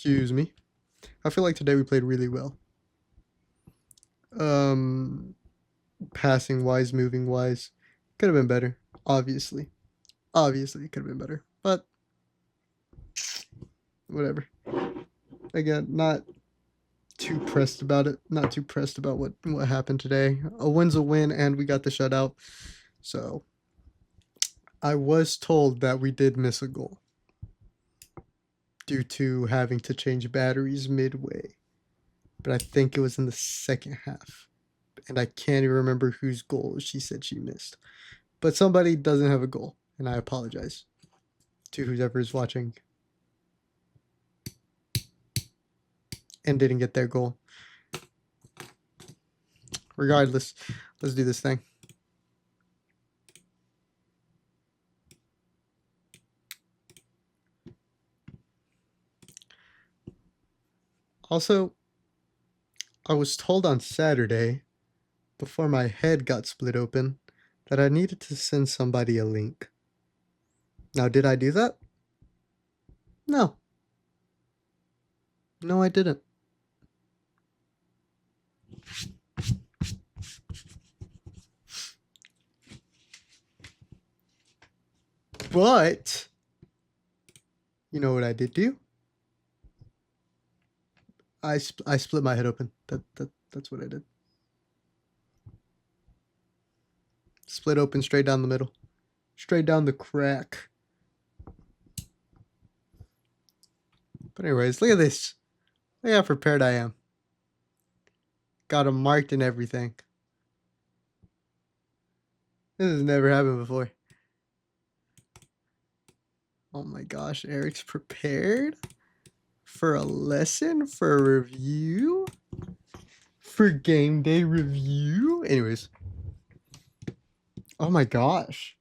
Excuse me. I feel like today we played really well. Passing wise, moving wise. Could have been better. Obviously. Obviously, it could have been better. But whatever. Again, not too pressed about it. Not too pressed about what happened today. A win's a win, and we got the shutout. So I was told that we did miss a goal due to having to change batteries midway. But I think it was in the second half. And I can't even remember whose goal she said she missed. But somebody doesn't have a goal, and I apologize to whoever is watching and didn't get their goal. Regardless, let's do this thing. Also, I was told on Saturday, before my head got split open, that I needed to send somebody a link. Now, did I do that? No. No, I didn't. But, you know what I did do? I split my head open. That's what I did. Split open straight down the middle. Straight down the crack. But anyways, look at this. Look how prepared I am. Got them marked and everything. This has never happened before. Oh my gosh, Eric's prepared for a lesson, for a review, for game day review. Anyways. Oh my gosh.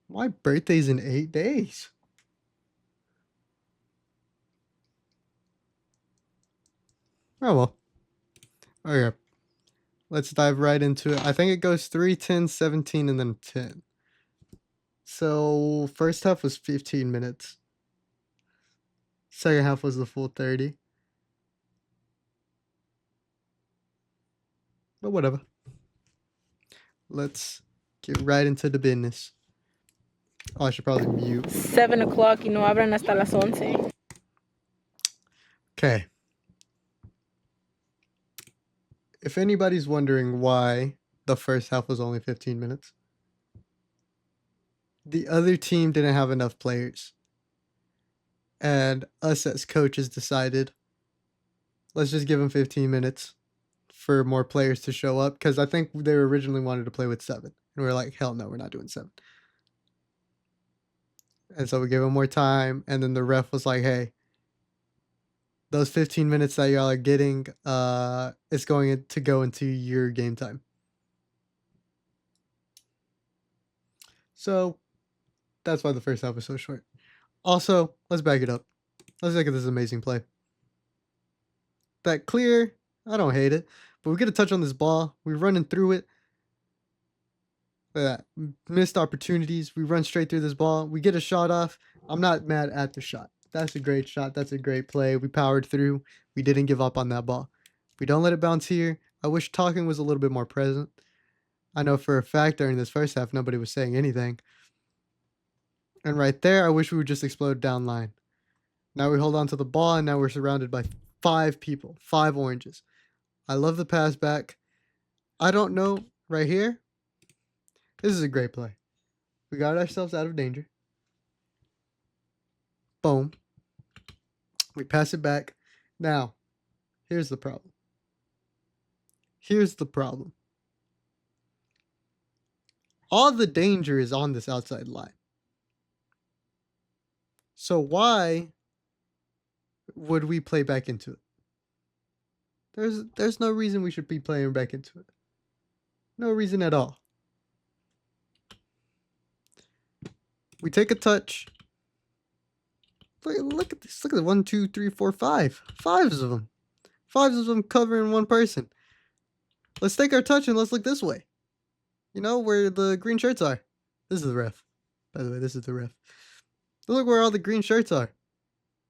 My birthday's in 8 days. Oh well. Okay. Let's dive right into it. I think it goes 3, 10, 17, and then 10. So first half was 15 minutes. Second half was the full 30. But whatever. Let's get right into the business. Oh, I should probably mute. 7 o'clock y no abren hasta las 11. Okay. If anybody's wondering why the first half was only 15 minutes, the other team didn't have enough players. And us as coaches decided, let's just give them 15 minutes for more players to show up. Because I think they originally wanted to play with 7. And we were like, hell no, we're not doing 7. And so we gave them more time. And then the ref was like, hey, those 15 minutes that y'all are getting, it's going to go into your game time. So that's why the first half was so short. Also, let's back it up. Let's look at this amazing play. That clear, I don't hate it, but we get a touch on this ball. We're running through it. Look at that. Missed opportunities. We run straight through this ball. We get a shot off. I'm not mad at the shot. That's a great shot. That's a great play. We powered through. We didn't give up on that ball. We don't let it bounce here. I wish talking was a little bit more present. I know for a fact during this first half, nobody was saying anything. And right there, I wish we would just explode down line. Now we hold on to the ball, and now we're surrounded by 5 people. 5 oranges. I love the pass back. I don't know right here. This is a great play. We got ourselves out of danger. Boom. We pass it back. Now, here's the problem. Here's the problem. All the danger is on this outside line. So why would we play back into it? There's no reason we should be playing back into it. No reason at all. We take a touch. Look at this. Look at the 1, 2, 3, 4, 5. 5s of them. 5s of them covering one person. Let's take our touch and let's look this way. You know, where the green shirts are. This is the ref. By the way, this is the ref. Look where all the green shirts are.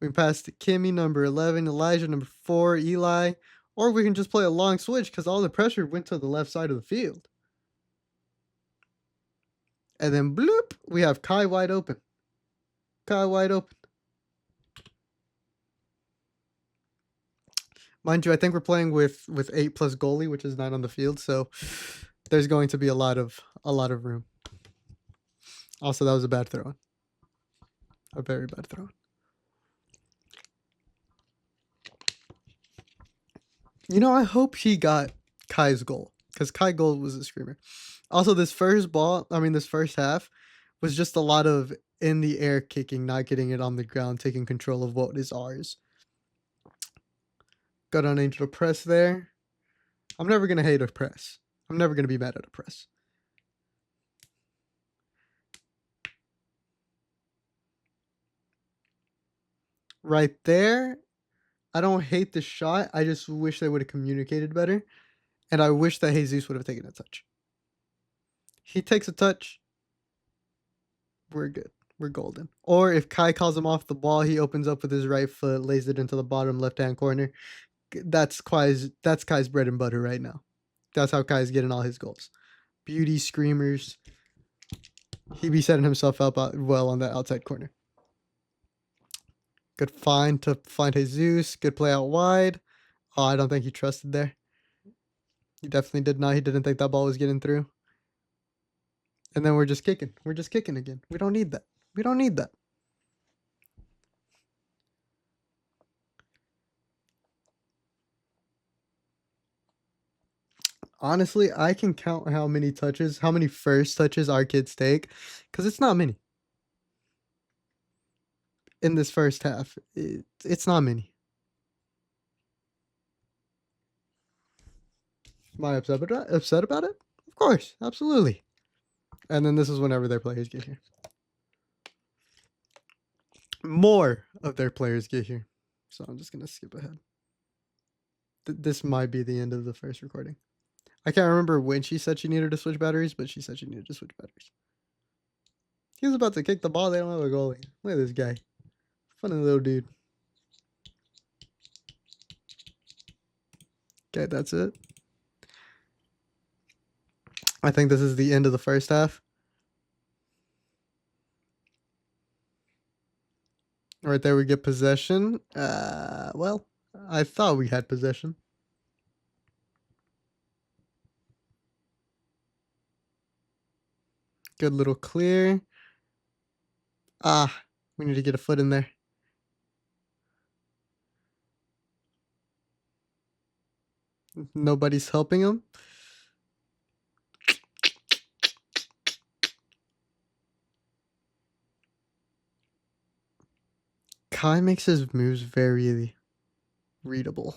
We can pass to Kimmy, number 11, Elijah, number 4, Eli. Or we can just play a long switch because all the pressure went to the left side of the field. And then bloop, we have Kai wide open. Kai wide open. Mind you, I think we're playing with 8 plus goalie, which is 9 on the field, so there's going to be a lot of room. Also, that was a bad throw. A very bad throw. You know, I hope he got Kai's goal because Kai goal was a screamer. Also, this first half was just a lot of in the air kicking, not getting it on the ground, taking control of what is ours. Got on Angel press there. I'm never going to hate a press. I'm never going to be mad at a press. Right there, I don't hate the shot. I just wish they would have communicated better. And I wish that Jesus would have taken a touch. He takes a touch. We're good. We're golden. Or if Kai calls him off the ball, he opens up with his right foot, lays it into the bottom left-hand corner. That's Kai's bread and butter right now. That's how Kai's getting all his goals. Beauty screamers. He be setting himself up well on that outside corner. Good find to find Jesus. Good play out wide. Oh, I don't think he trusted there. He definitely did not. He didn't think that ball was getting through. And then we're just kicking. We're just kicking again. We don't need that. We don't need that. Honestly, I can count how many first touches our kids take, because it's not many. In this first half, it's not many. Am I upset about it? Of course, absolutely. And then this is whenever their players get here. More of their players get here. So I'm just going to skip ahead. This might be the end of the first recording. I can't remember when she said she needed to switch batteries, but she said she needed to switch batteries. He was about to kick the ball. They don't have a goalie. Look at this guy. Funny little dude. Okay, that's it. I think this is the end of the first half. Right there, we get possession. Well, I thought we had possession. Good little clear. We need to get a foot in there. Nobody's helping him. Kai makes his moves very readable.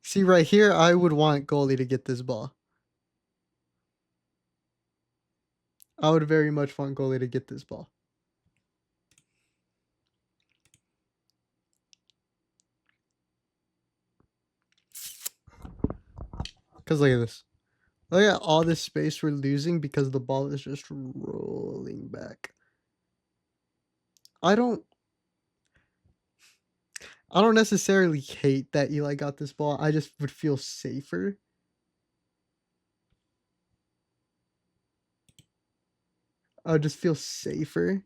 See, right here, I would want goalie to get this ball. I would very much want goalie to get this ball. Because look at this. Look at all this space we're losing because the ball is just rolling back. I don't necessarily hate that Eli got this ball. I just would feel safer. I would just feel safer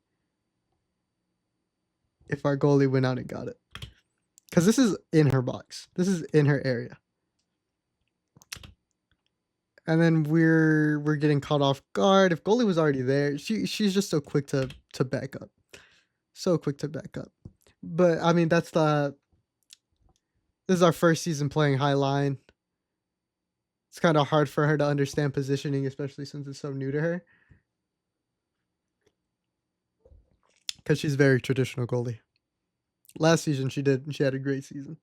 if our goalie went out and got it. Because this is in her box. This is in her area. And then we're getting caught off guard. If goalie was already there, she's just so quick to back up. So quick to back up. But I mean, this is our first season playing high line. It's kind of hard for her to understand positioning, especially since it's so new to her. Because she's very traditional goalie. Last season she had a great season.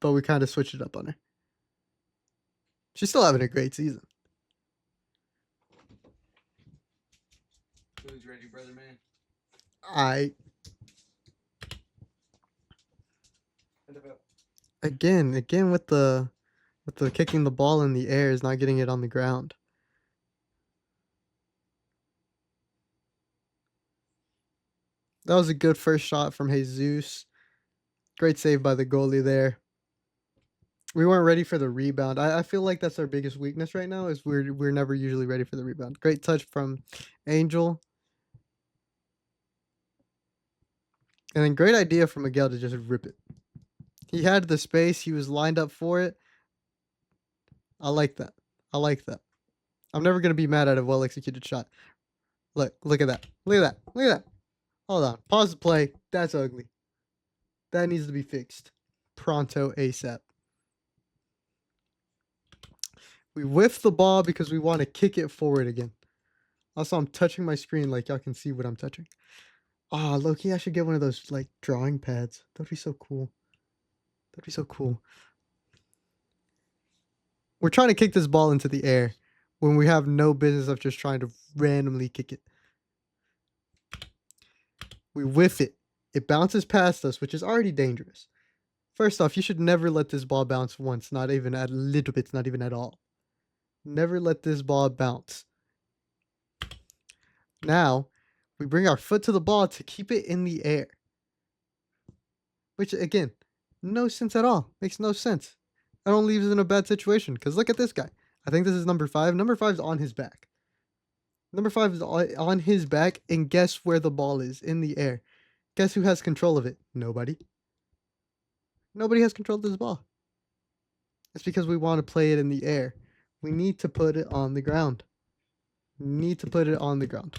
But we kind of switched it up on her. She's still having a great season. Who's ready, brother man? Again with the with the kicking the ball in the air is not getting it on the ground. That was a good first shot from Jesus. Great save by the goalie there. We weren't ready for the rebound. I feel like that's our biggest weakness right now is we're never usually ready for the rebound. Great touch from Angel. And then great idea from Miguel to just rip it. He had the space. He was lined up for it. I like that. I like that. I'm never going to be mad at a well-executed shot. Look at that. Look at that. Look at that. Hold on. Pause the play. That's ugly. That needs to be fixed. Pronto ASAP. We whiff the ball because we want to kick it forward again. Also, I'm touching my screen like y'all can see what I'm touching. Ah, low-key, I should get one of those, like, drawing pads. That'd be so cool. That'd be so cool. We're trying to kick this ball into the air when we have no business of just trying to randomly kick it. We whiff it. It bounces past us, which is already dangerous. First off, you should never let this ball bounce once, not even at a little bit, not even at all. Never let this ball bounce. Now, we bring our foot to the ball to keep it in the air. Which, again, no sense at all. Makes no sense. That don't leave us in a bad situation. Because look at this guy. I think this is number 5. Number 5 is on his back. Number 5 is on his back. And guess where the ball is? In the air. Guess who has control of it? Nobody. Nobody has control of this ball. It's because we want to play it in the air. We need to put it on the ground. We need to put it on the ground.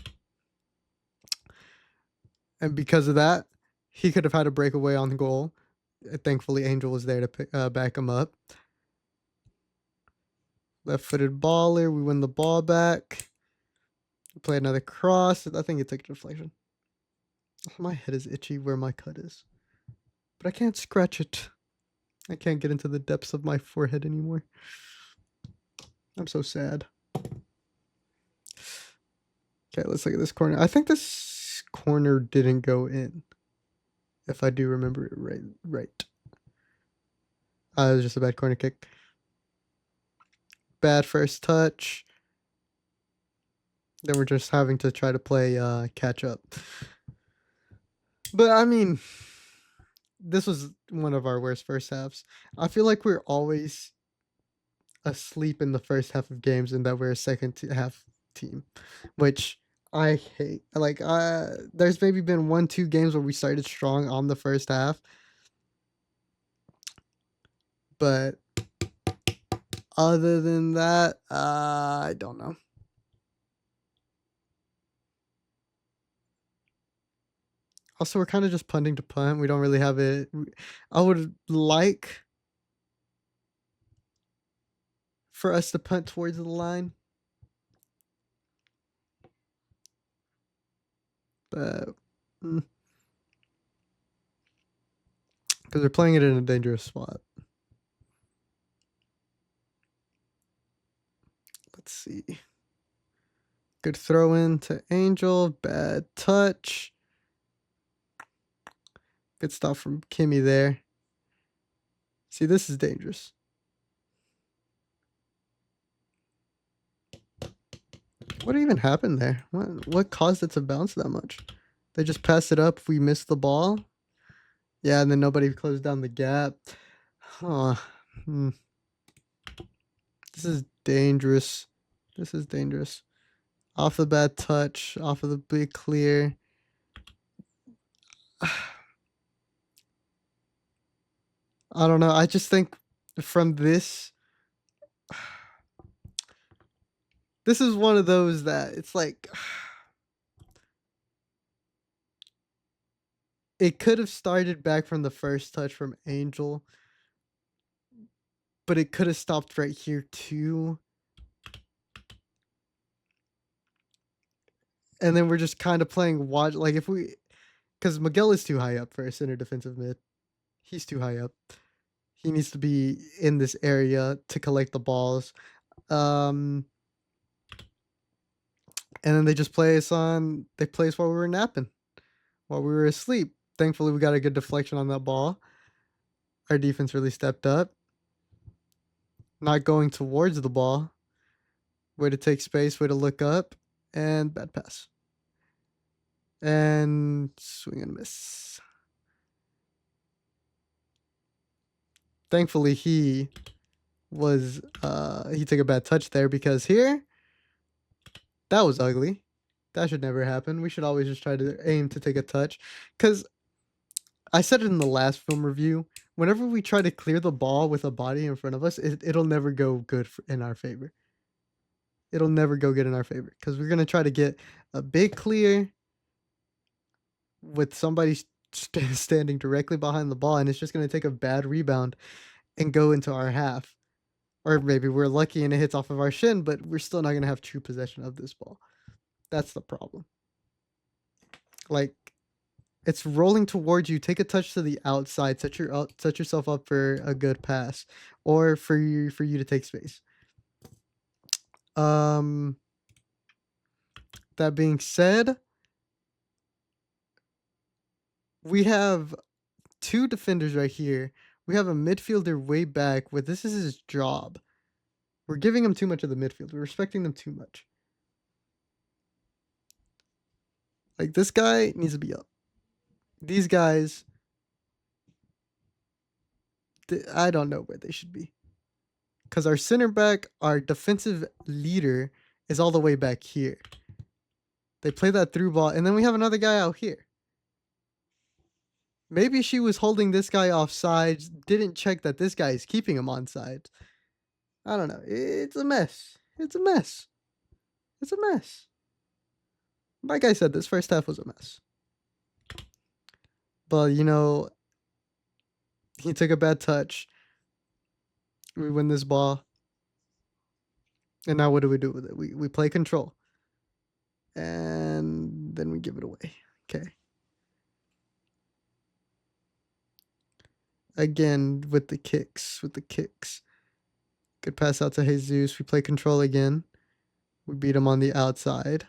And because of that, he could have had a breakaway on the goal. Thankfully, Angel was there to back him up. Left-footed baller. We win the ball back. We play another cross. I think it took a deflection. My head is itchy where my cut is. But I can't scratch it. I can't get into the depths of my forehead anymore. I'm so sad. Okay, let's look at this corner. I think this corner didn't go in. If I do remember it right. It was just a bad corner kick. Bad first touch. Then we're just having to try to play catch up. But I mean, this was one of our worst first halves. I feel like we're always asleep in the first half of games and that we're a second half team, which I hate. Like, there's maybe been 1-2 games where we started strong on the first half. But other than that, I don't know. Also, we're kind of just punting to punt. We don't really have it. I would like for us to punt towards the line. But because they're playing it in a dangerous spot. Let's see. Good throw in to Angel. Bad touch. Good stuff from Kimmy there. See, this is dangerous. What even happened there? What caused it to bounce that much? They just passed it up. We missed the ball. Yeah, and then nobody closed down the gap. Huh. This is dangerous. This is dangerous. Off the bad touch. Off of the big clear. I don't know. I just think from this... This is one of those that it's like... It could have started back from the first touch from Angel. But it could have stopped right here too. And then we're just kind of playing watch. Like if we... Because Miguel is too high up for a center defensive mid. He's too high up. He needs to be in this area to collect the balls. And then they just play us on... They play us while we were napping. While we were asleep. Thankfully, we got a good deflection on that ball. Our defense really stepped up. not going towards the ball. Way to take space, way to look up, and bad pass. And swing and miss. Thankfully, he took a bad touch there, because here, that was ugly. That should never happen. We should always just try to aim to take a touch. Because I said it in the last film review, whenever we try to clear the ball with a body in front of us, it'll never go good in our favor. It'll never go good in our favor, because we're going to try to get a big clear with somebody standing directly behind the ball, and it's just going to take a bad rebound and go into our half. Or maybe we're lucky and it hits off of our shin, but we're still not going to have true possession of this ball. That's the problem. Like, it's rolling towards you. Take a touch to the outside. Set yourself up for a good pass, or for you to take space. That being said, we have two defenders right here. We have a midfielder way back where this is his job. We're giving him too much of the midfield. We're respecting them too much. Like, this guy needs to be up. These guys, I don't know where they should be. Because our center back, our defensive leader, is all the way back here. They play that through ball, and then we have another guy out here. Maybe she was holding this guy offside, didn't check that this guy is keeping him onside. I don't know. It's a mess. It's a mess. It's a mess. Like I said, this first half was a mess. But, you know, he took a bad touch. We win this ball. And now what do we do with it? We play control. And then we give it away. Okay. Again, with the kicks. Good pass out to Jesus. We play control again. We beat him on the outside.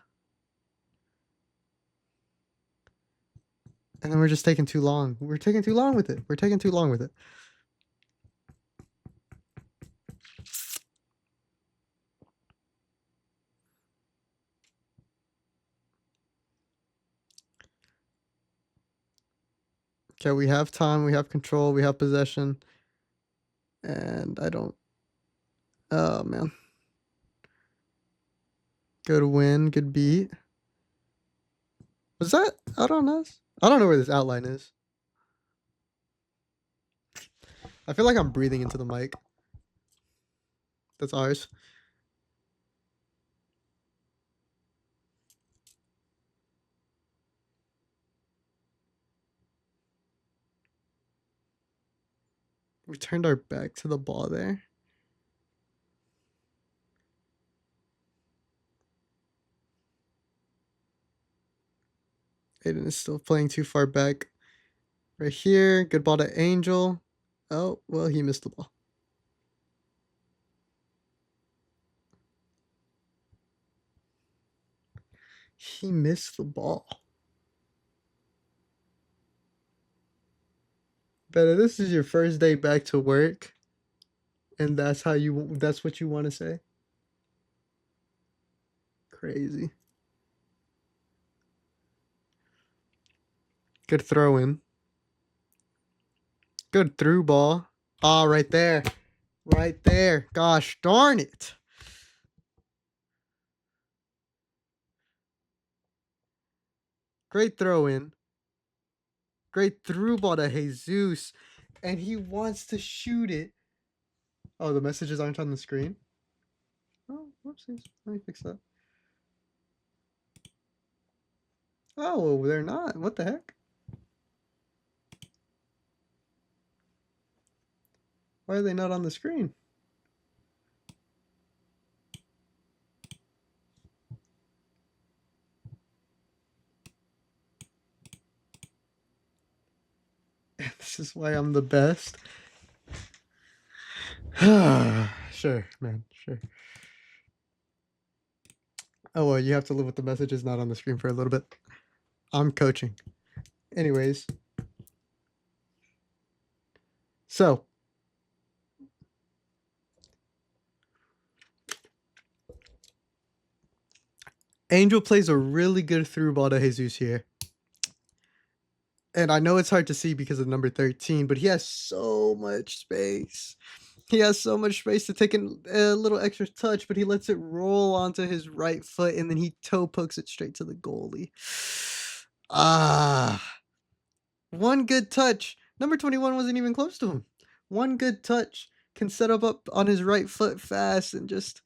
And then we're just taking too long. We're taking too long with it. Okay, we have time, we have control, we have possession. And I don't... Oh, man. Good win, good beat. Was that out on us? I don't know where this outline is. I feel like I'm breathing into the mic. That's ours. We turned our back to the ball there. Aiden is still playing too far back. Right here, good ball to Angel. Oh, well, he missed the ball. He missed the ball. Better, this is your first day back to work, and that's what you want to say? Crazy. Good throw in. Good through ball. Ah, right there. Right there. Gosh darn it. Great throw in. Great through ball to Jesus. And he wants to shoot it. Oh, the messages aren't on the screen? Oh, whoopsies. Let me fix that. Oh, they're not. What the heck? Why are they not on the screen? This is why I'm the best. Sure, man. Sure. Oh, well, you have to live with the messages not on the screen for a little bit. I'm coaching. Anyways. So, Angel plays a really good through ball to Jesus here. And I know it's hard to see because of number 13, but he has so much space. He has so much space to take a little extra touch, but he lets it roll onto his right foot and then he toe pokes it straight to the goalie. One good touch. Number 21 wasn't even close to him. One good touch can set up on his right foot fast and just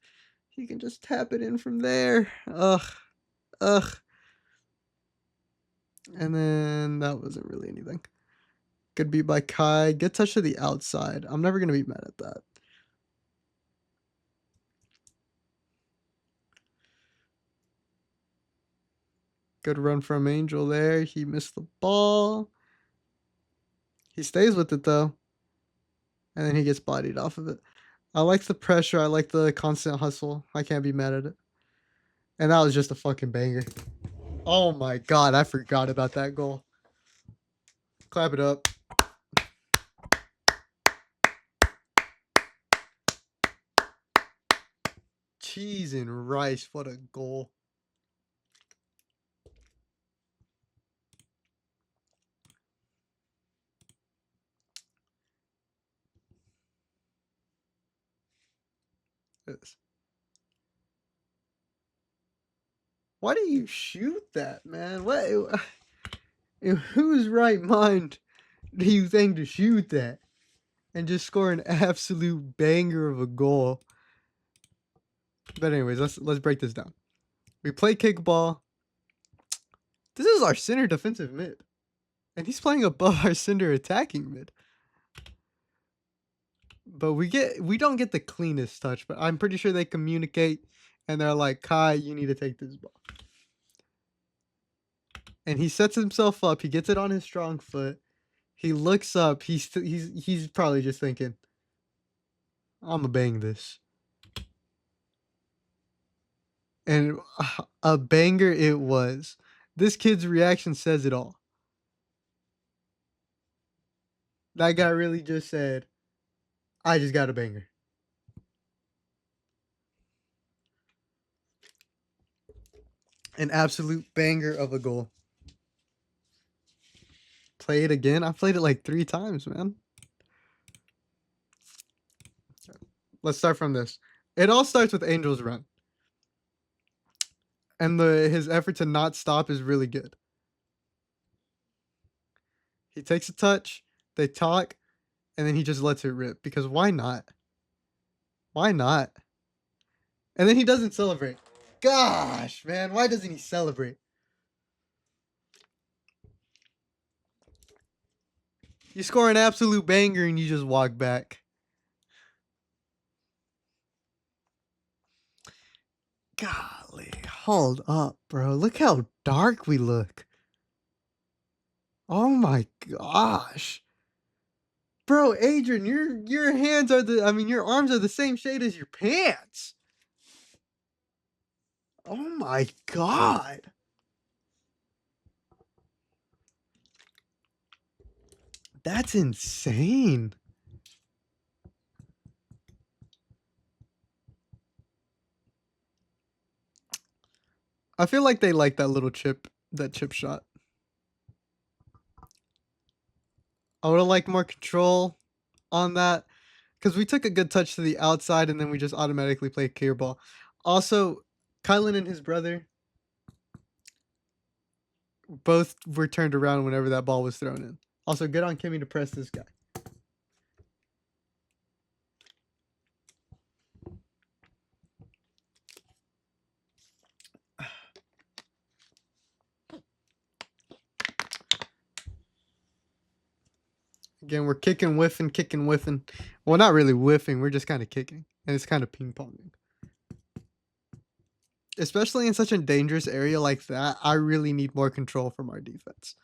he can just tap it in from there. Ugh. And then that wasn't really anything. Good beat by Kai. Good touch to the outside. I'm never gonna be mad at that. Good run from Angel there. He missed the ball. He stays with it though. And then he gets bodied off of it. I like the pressure. I like the constant hustle. I can't be mad at it. And that was just a fucking banger. Oh my god, I forgot about that goal. Clap it up. Cheese and rice. What a goal. Yes. Why do you shoot that, man? What? In whose right mind do you think to shoot that and just score an absolute banger of a goal? But anyways, let's break this down. We play kickball. This is our center defensive mid, and he's playing above our center attacking mid. But we don't get the cleanest touch, but I'm pretty sure they communicate, and they're like, Kai, you need to take this ball. And he sets himself up. He gets it on his strong foot. He looks up. He's probably just thinking, I'm gonna bang this. And a banger it was. This kid's reaction says it all. That guy really just said, I just got a banger. An absolute banger of a goal. Play it again. I played it like 3 times, man. Let's start from this. It all starts with Angel's run. And his effort to not stop is really good. He takes a touch, they talk, and then he just lets it rip. Because why not? Why not? And then he doesn't celebrate. Gosh, man, why doesn't he celebrate? You score an absolute banger and you just walk back. Golly, hold up, bro. Look how dark we look. Oh my gosh. Bro, Adrian, your hands are your arms are the same shade as your pants. Oh my god. That's insane. I feel like they like that little chip shot. I would have liked more control on that because we took a good touch to the outside and then we just automatically played clear ball. Also, Kylan and his brother both were turned around whenever that ball was thrown in. Also, good on Kimmy to press this guy. Again, we're kicking, whiffing. Well, not really whiffing. We're just kind of kicking. And it's kind of ping-ponging. Especially in such a dangerous area like that, I really need more control from our defense.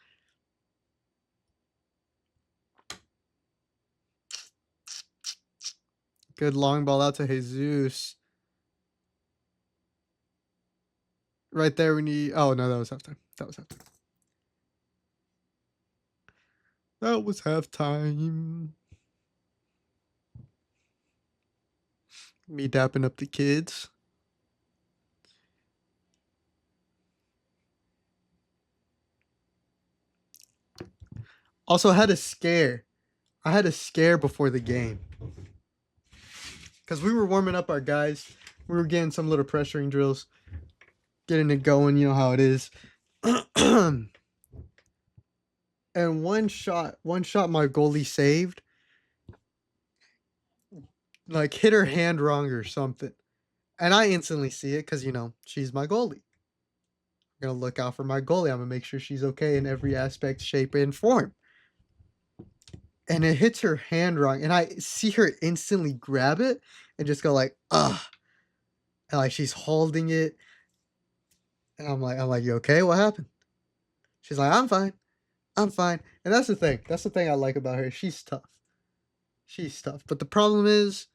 Good long ball out to Jesus. Right there we need... Oh, no, that was halftime. That was halftime. Me dapping up the kids. Also, I had a scare. I had a scare before the game. Because we were warming up our guys. We were getting some little pressuring drills. Getting it going, you know how it is. And one shot my goalie saved. Like, hit her hand wrong or something. And I instantly see it because, you know, she's my goalie. I'm going to look out for my goalie. I'm going to make sure she's okay in every aspect, shape, and form. And it hits her hand wrong. And I see her instantly grab it and just go like, ugh. And like she's holding it. And I'm like, you okay? What happened? She's like, I'm fine. I'm fine. And that's the thing. That's the thing I like about her. She's tough. She's tough. But the problem is,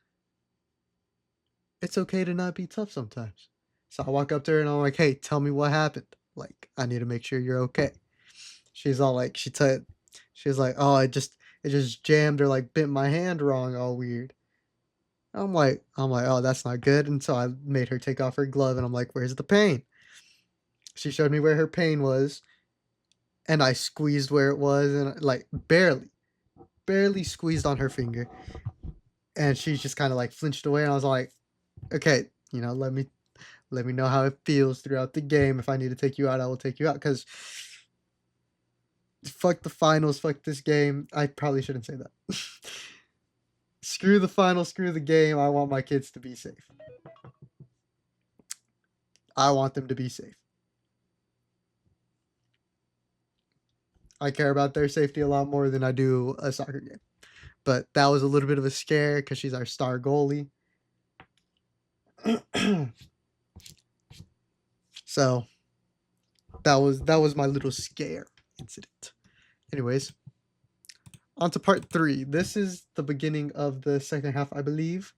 it's okay to not be tough sometimes. So I walk up to her and I'm like, hey, tell me what happened. Like, I need to make sure you're okay. She's all like, she was like, oh, it just jammed or like bent my hand wrong, all weird. I'm like, oh, that's not good. And so I made her take off her glove and I'm like, where's the pain? She showed me where her pain was. And I squeezed where it was and like barely squeezed on her finger. And she just kind of like flinched away. And I was like, okay, you know, let me know how it feels throughout the game. If I need to take you out, I will take you out. Because fuck the finals, fuck this game. I probably shouldn't say that. Screw the finals, screw the game. I want my kids to be safe. I want them to be safe. I care about their safety a lot more than I do a soccer game. But that was a little bit of a scare because she's our star goalie. So that was my little scare incident. Anyways, on to part 3. This is the beginning of the second half, I believe.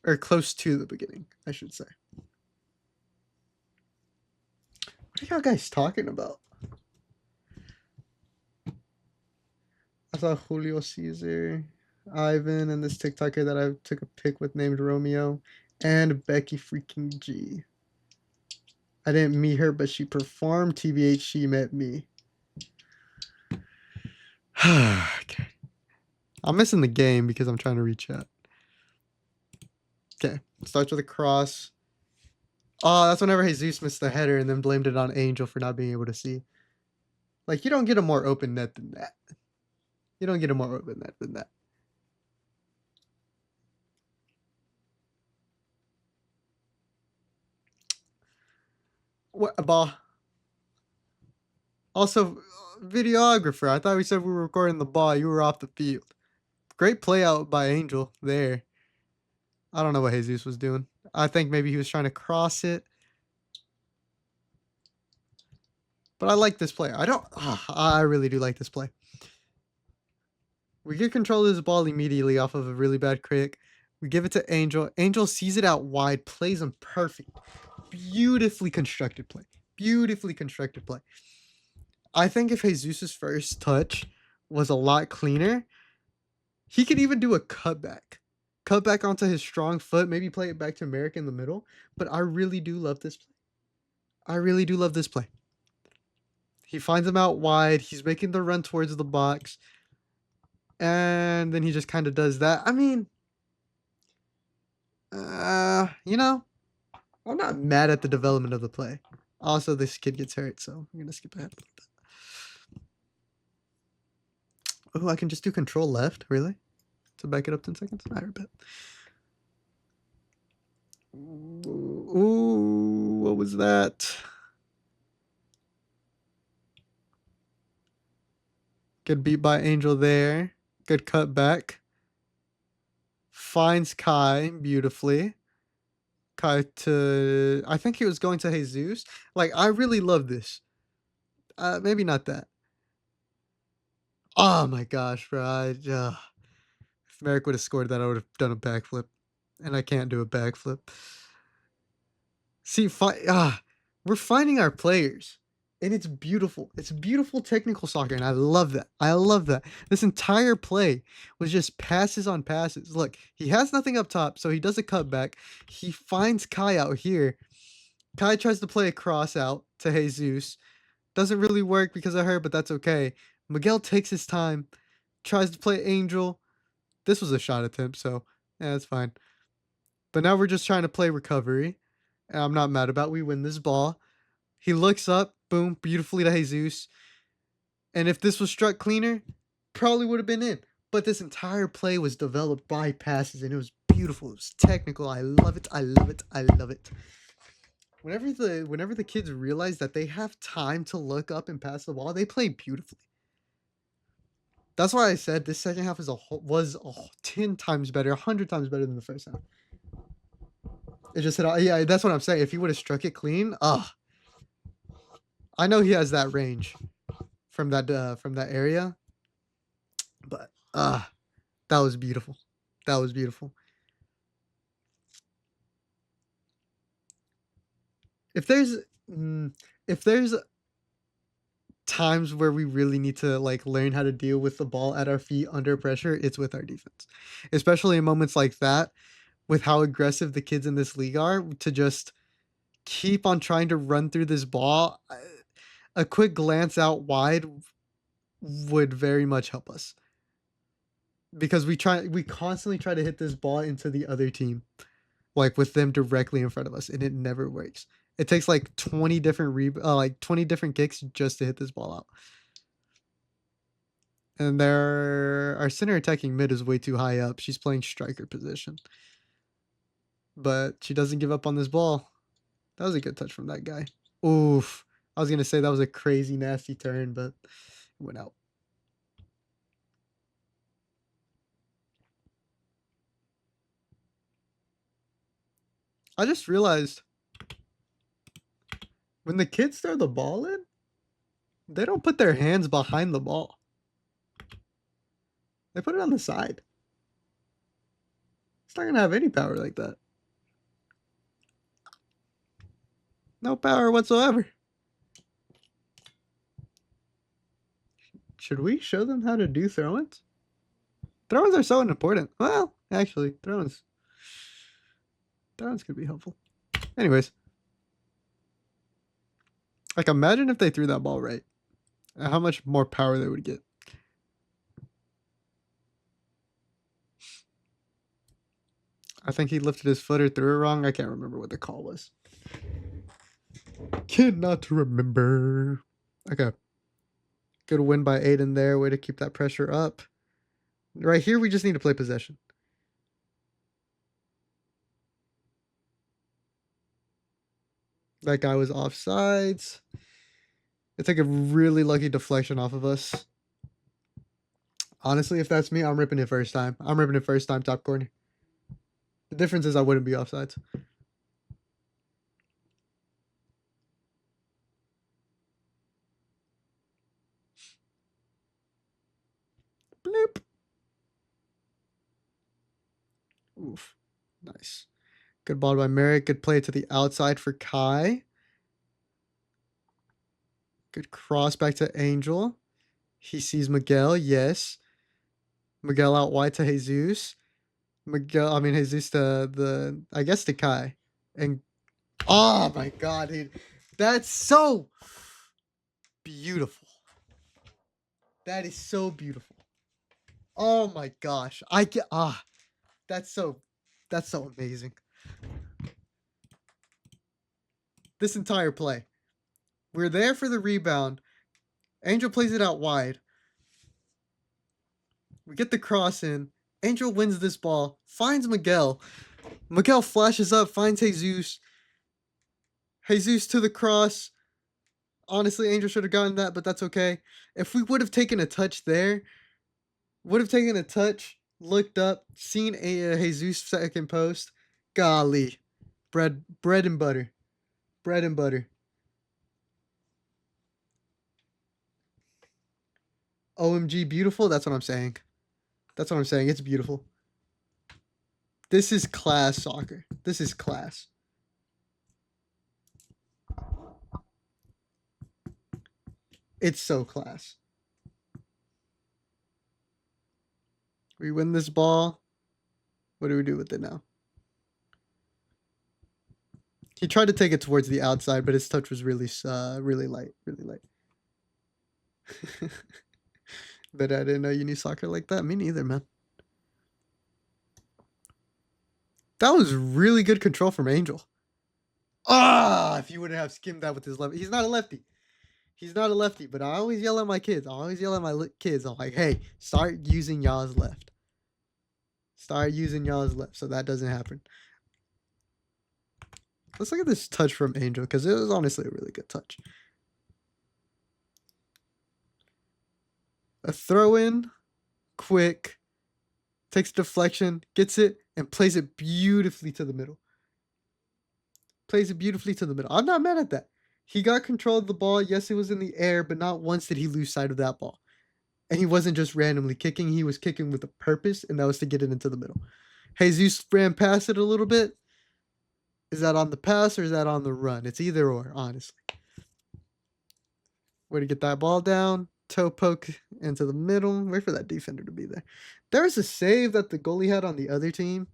Or close to the beginning, I should say. What are y'all guys talking about? I saw Julio Caesar, Ivan, and this TikToker that I took a pic with named Romeo, and Becky freaking G. I didn't meet her, but she performed. TBH, she met me. Okay. I'm missing the game because I'm trying to reach out. Okay. Starts with a cross. Oh, that's whenever Jesus missed the header and then blamed it on Angel for not being able to see. Like, you don't get a more open net than that. You don't get a more open net than that. What a ball. Also, videographer. I thought we said we were recording the ball. You were off the field. Great play out by Angel there. I don't know what Jesus was doing. I think maybe he was trying to cross it. But I like this play. I really do like this play. We get control of this ball immediately off of a really bad crick. We give it to Angel. Angel sees it out wide, plays him perfect. Beautifully constructed play. Beautifully constructed play. I think if Jesus' first touch was a lot cleaner, he could even do a cutback. Cut back onto his strong foot, maybe play it back to Merrick in the middle. But I really do love this play. I really do love this play. He finds him out wide. He's making the run towards the box. And then he just kind of does that. I mean, you know, I'm not mad at the development of the play. Also, this kid gets hurt, so I'm going to skip ahead a little bit. Oh, I can just do control left? Really? To back it up 10 seconds? I bet. Ooh, what was that? Good beat by Angel there. Good cut back. Finds Kai beautifully. Kai to... I think he was going to Jesus. Like, I really love this. Maybe not that. Oh my gosh, bro. If Merrick would have scored that, I would have done a backflip. And I can't do a backflip. See, we're finding our players. And it's beautiful. It's beautiful technical soccer, and I love that. I love that. This entire play was just passes on passes. Look, he has nothing up top, so he does a cutback. He finds Kai out here, Kai tries to play a cross out to Jesus. Doesn't really work because of her, but that's okay. Miguel takes his time, tries to play Angel. This was a shot attempt, so yeah, that's fine. But now we're just trying to play recovery. And I'm not mad about it. We win this ball. He looks up, boom, beautifully to Jesus. And if this was struck cleaner, probably would have been in. But this entire play was developed by passes, and it was beautiful. It was technical. I love it. I love it. I love it. Whenever the kids realize that they have time to look up and pass the ball, they play beautifully. That's why I said this second half was 10 times better, 100 times better than the first half. It just hit. Yeah, that's what I'm saying. If he would have struck it clean, I know he has that range from that area, but that was beautiful. That was beautiful. If there's times where we really need to like learn how to deal with the ball at our feet under pressure, it's with our defense, especially in moments like that, with how aggressive the kids in this league are, to just keep on trying to run through this ball. A quick glance out wide would very much help us, because we constantly try to hit this ball into the other team, like with them directly in front of us, and it never works. It takes like 20 different 20 different kicks just to hit this ball out. And our center attacking mid is way too high up. She's playing striker position, but she doesn't give up on this ball. That was a good touch from that guy. Oof. I was gonna say that was a crazy nasty turn, but it went out. I just realized when the kids throw the ball in, they don't put their hands behind the ball. They put it on the side. It's not gonna have any power like that. No power whatsoever. Should we show them how to do throw-ins? Throw-ins are so important. Well, actually, throw-ins could be helpful. Anyways. Like, imagine if they threw that ball right. How much more power they would get. I think he lifted his foot or threw it wrong. I can't remember what the call was. Cannot remember. Okay. Good win by Aiden there. Way to keep that pressure up. Right here, we just need to play possession. That guy was offsides. It's like a really lucky deflection off of us. Honestly, if that's me, I'm ripping it first time. I'm ripping it first time, top corner. The difference is I wouldn't be offsides. Bloop. Oof. Nice. Good ball by Merrick. Good play to the outside for Kai. Good cross back to Angel. He sees Miguel. Yes. Miguel out wide to Jesus. Jesus to to Kai. And oh my god, dude. That's so beautiful. That is so beautiful. Oh my gosh. That's so amazing. This entire play. We're there for the rebound. Angel plays it out wide. We get the cross in. Angel wins this ball. Finds Miguel. Miguel flashes up, finds Jesus. Jesus to the cross. Honestly, Angel should have gotten that, but that's okay. If we would have taken a touch there, looked up, seen a Jesus second post, golly, bread and butter. Bread and butter. OMG, beautiful. That's what I'm saying. It's beautiful. This is class soccer. This is class. It's so class. We win this ball. What do we do with it now? He tried to take it towards the outside, but his touch was really light. But I didn't know you knew soccer like that. Me neither, man. That was really good control from Angel. Ah, if he wouldn't have skimmed that with his left. He's not a lefty. He's not a lefty, but I always yell at my kids. I always yell at my kids. I'm like, hey, start using y'all's left. Start using y'all's left so that doesn't happen. Let's look at this touch from Angel because it was honestly a really good touch. A throw in, quick, takes deflection, gets it, and plays it beautifully to the middle. Plays it beautifully to the middle. I'm not mad at that. He got control of the ball. Yes, it was in the air, but not once did he lose sight of that ball. And he wasn't just randomly kicking. He was kicking with a purpose, and that was to get it into the middle. Jesus ran past it a little bit. Is that on the pass or is that on the run? It's either or, honestly. Way to get that ball down. Toe poke into the middle. Wait for that defender to be there. There's a save that the goalie had on the other team.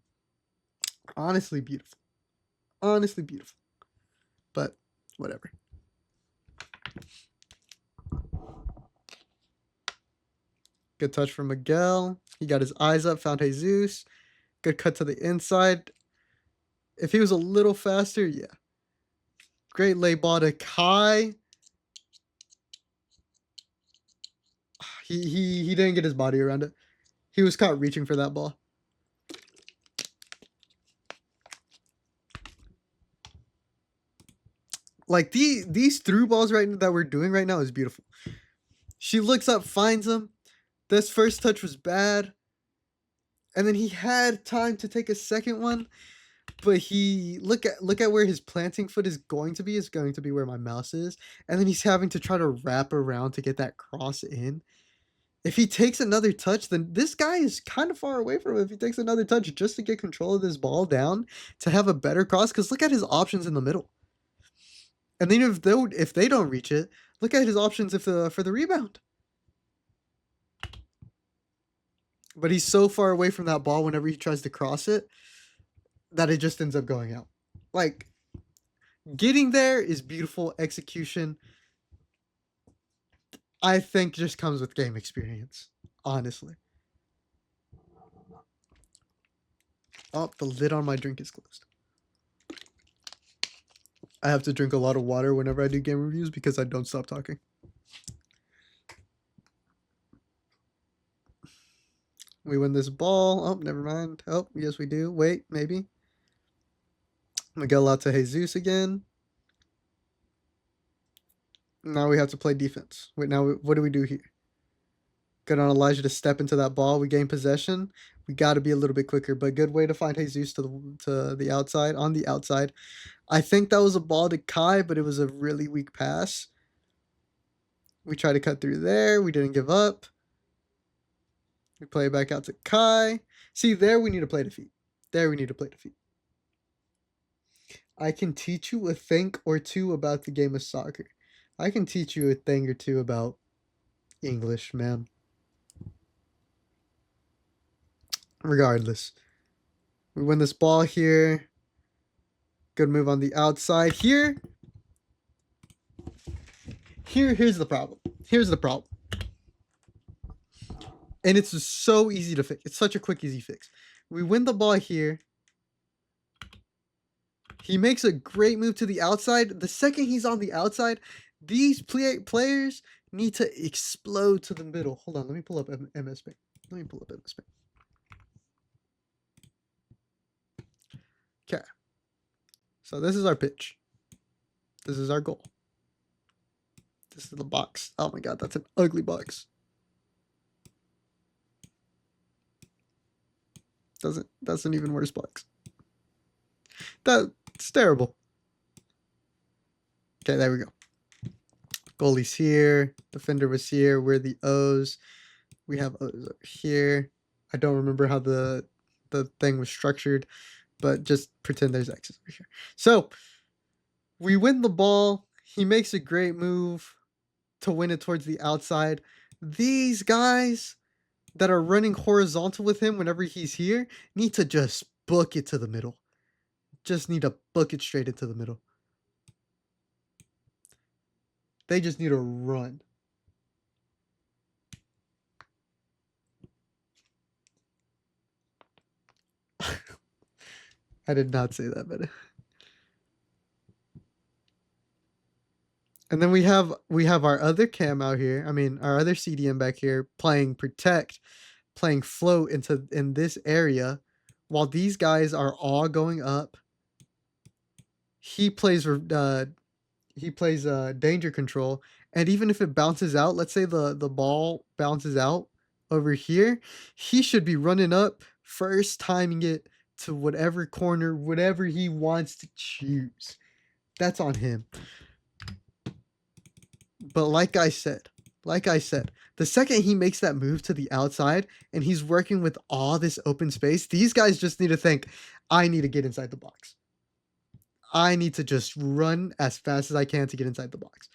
Honestly beautiful. Honestly beautiful. But whatever. Good touch from Miguel. He got his eyes up, found Jesus. Good cut to the inside. If he was a little faster, yeah. Great lay ball to Kai. He didn't get his body around it. He was caught reaching for that ball. Like these through balls that we're doing right now is beautiful. She looks up, finds him. This first touch was bad. And then he had time to take a second one. But he look at where his planting foot is going to be where my mouse is, and then he's having to try to wrap around to get that cross in. If he takes another touch, then this guy is kind of far away from him. If he takes another touch just to get control of this ball down to have a better cross, because look at his options in the middle. And then if they don't reach it, look at his options for the rebound. But he's so far away from that ball whenever he tries to cross it that it just ends up going out. Like, getting there is beautiful. Execution, I think, just comes with game experience, honestly. Oh, the lid on my drink is closed. I have to drink a lot of water whenever I do game reviews because I don't stop talking. We win this ball. Oh, never mind. Oh, yes, we do. Wait, maybe. Miguel out to Jesus again. Now we have to play defense. Wait, now what do we do here? Good on Elijah to step into that ball. We gain possession. We got to be a little bit quicker, but good way to find Jesus to the outside, on the outside. I think that was a ball to Kai, but it was a really weak pass. We tried to cut through there. We didn't give up. We play it back out to Kai. See, there we need to play defeat. There we need to play defeat. I can teach you a thing or two about the game of soccer. I can teach you a thing or two about English, man. Regardless. We win this ball here. Good move on the outside. Here's the problem. Here's the problem. And it's so easy to fix. It's such a quick, easy fix. We win the ball here. He makes a great move to the outside. The second he's on the outside, these players need to explode to the middle. Hold on, let me pull up MS Paint. Let me pull up MS Paint. Okay. So this is our pitch. This is our goal. This is the box. Oh my god, that's an ugly box. That's an even worse box. That's terrible. Okay, there we go. Goalie's here. Defender was here. We're the O's. We have O's over here. I don't remember how the thing was structured, but just pretend there's X's over here. So we win the ball. He makes a great move to win it towards the outside. These guys that are running horizontal with him whenever he's here need to just book it to the middle. just need to book it straight into the middle. They just need to run. I did not say that, but and then we have our other cam out here. I mean, our other CDM back here playing protect, playing float in this area, while these guys are all going up. He plays danger control, and even if it bounces out, let's say the ball bounces out over here, he should be running up first, timing it to whatever corner, whatever he wants to choose. That's on him. But like I said, the second he makes that move to the outside and he's working with all this open space, these guys just need to think, I need to get inside the box. I need to just run as fast as I can to get inside the box.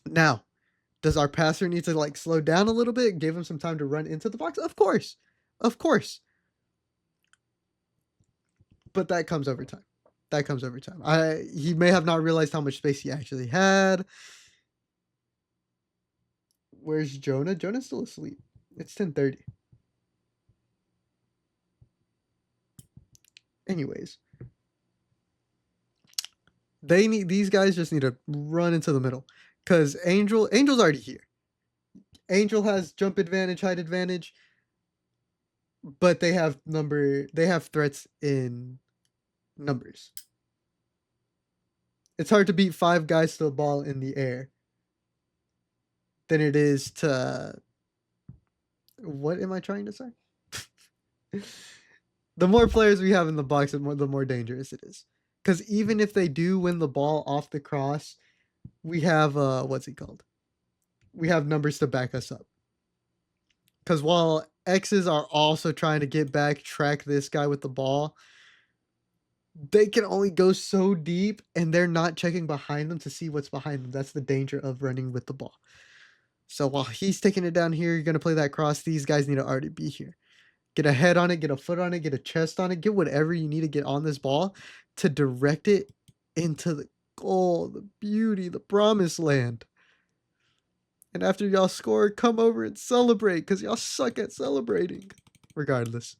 Now, does our passer need to like slow down a little bit, give him some time to run into the box? Of course. Of course. But that comes over time. That comes over time. He may have not realized how much space he actually had. Where's Jonah? Jonah's still asleep. It's 10:30. Anyways, these guys just need to run into the middle, because Angel's already here. Angel has jump advantage, height advantage, but they have threats in numbers. It's hard to beat 5 guys to the ball in the air than it is to, what am I trying to say? The more players we have in the box, the more dangerous it is. Because even if they do win the ball off the cross, we have what's it called? We have numbers to back us up. Because while X's are also trying to get back, track this guy with the ball, they can only go so deep, and they're not checking behind them to see what's behind them. That's the danger of running with the ball. So while he's taking it down here, you're going to play that cross. These guys need to already be here. Get a head on it, get a foot on it, get a chest on it, get whatever you need to get on this ball to direct it into the goal, the beauty, the promised land. And after y'all score, come over and celebrate, because y'all suck at celebrating. Regardless.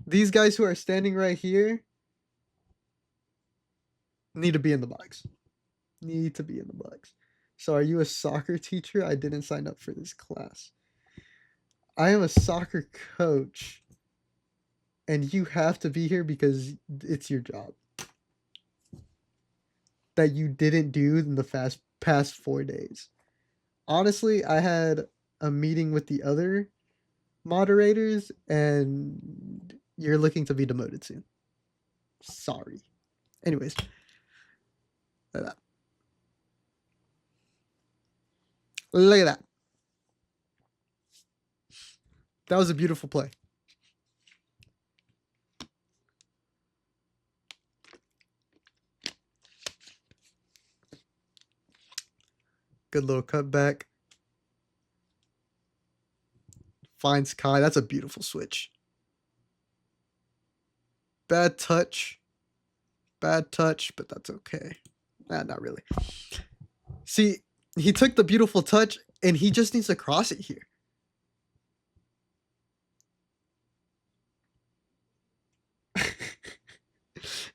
These guys who are standing right here need to be in the box. Need to be in the box. So are you a soccer teacher? I didn't sign up for this class. I am a soccer coach, and you have to be here because it's your job that you didn't do in the past 4 days. Honestly, I had a meeting with the other moderators, and you're looking to be demoted soon. Sorry. Anyways, look at that. Look at that. That was a beautiful play. Good little cutback. Finds Kai. That's a beautiful switch. Bad touch. Bad touch, but that's okay. Nah, not really. See, he took the beautiful touch, and he just needs to cross it here.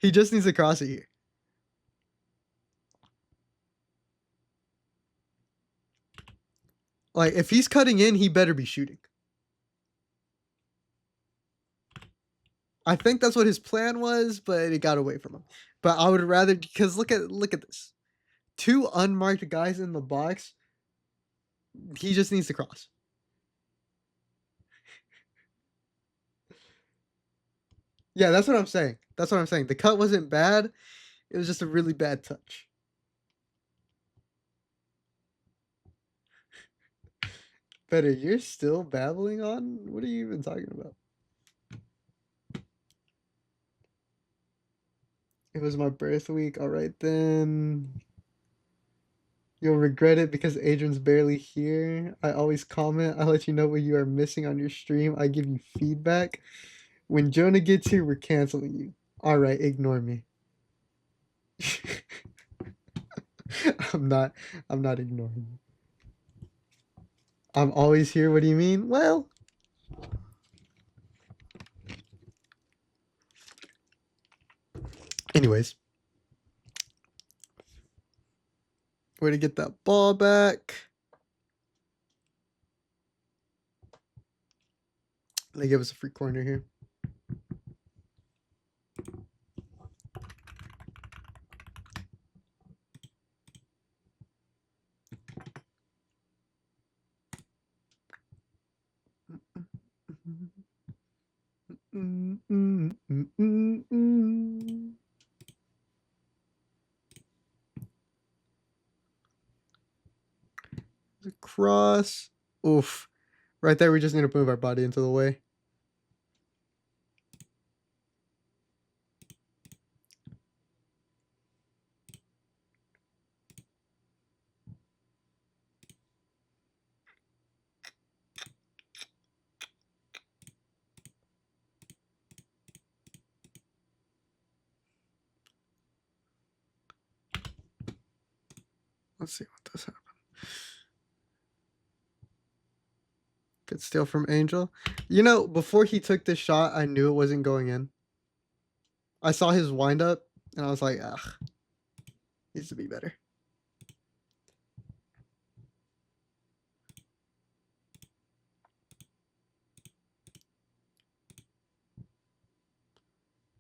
He just needs to cross it here. Like, if he's cutting in, he better be shooting. I think that's what his plan was, but it got away from him. But I would rather, because look at this. 2 unmarked guys in the box. He just needs to cross. Yeah, that's what I'm saying. That's what I'm saying. The cut wasn't bad. It was just a really bad touch. Better, you're still babbling on? What are you even talking about? It was my birth week. All right, then. You'll regret it because Adrian's barely here. I always comment. I let you know what you are missing on your stream. I give you feedback. When Jonah gets here, we're canceling you. Alright, ignore me. I'm not I'm not ignoring you. I'm always here, what do you mean? Well, anyways. Way to get that ball back. They give us a free corner here. Cross. Oof. Right there, we just need to move our body into the way. Let's see what does happen. Good steal from Angel. You know, before he took this shot, I knew it wasn't going in. I saw his wind up, and I was like, ugh, needs to be better.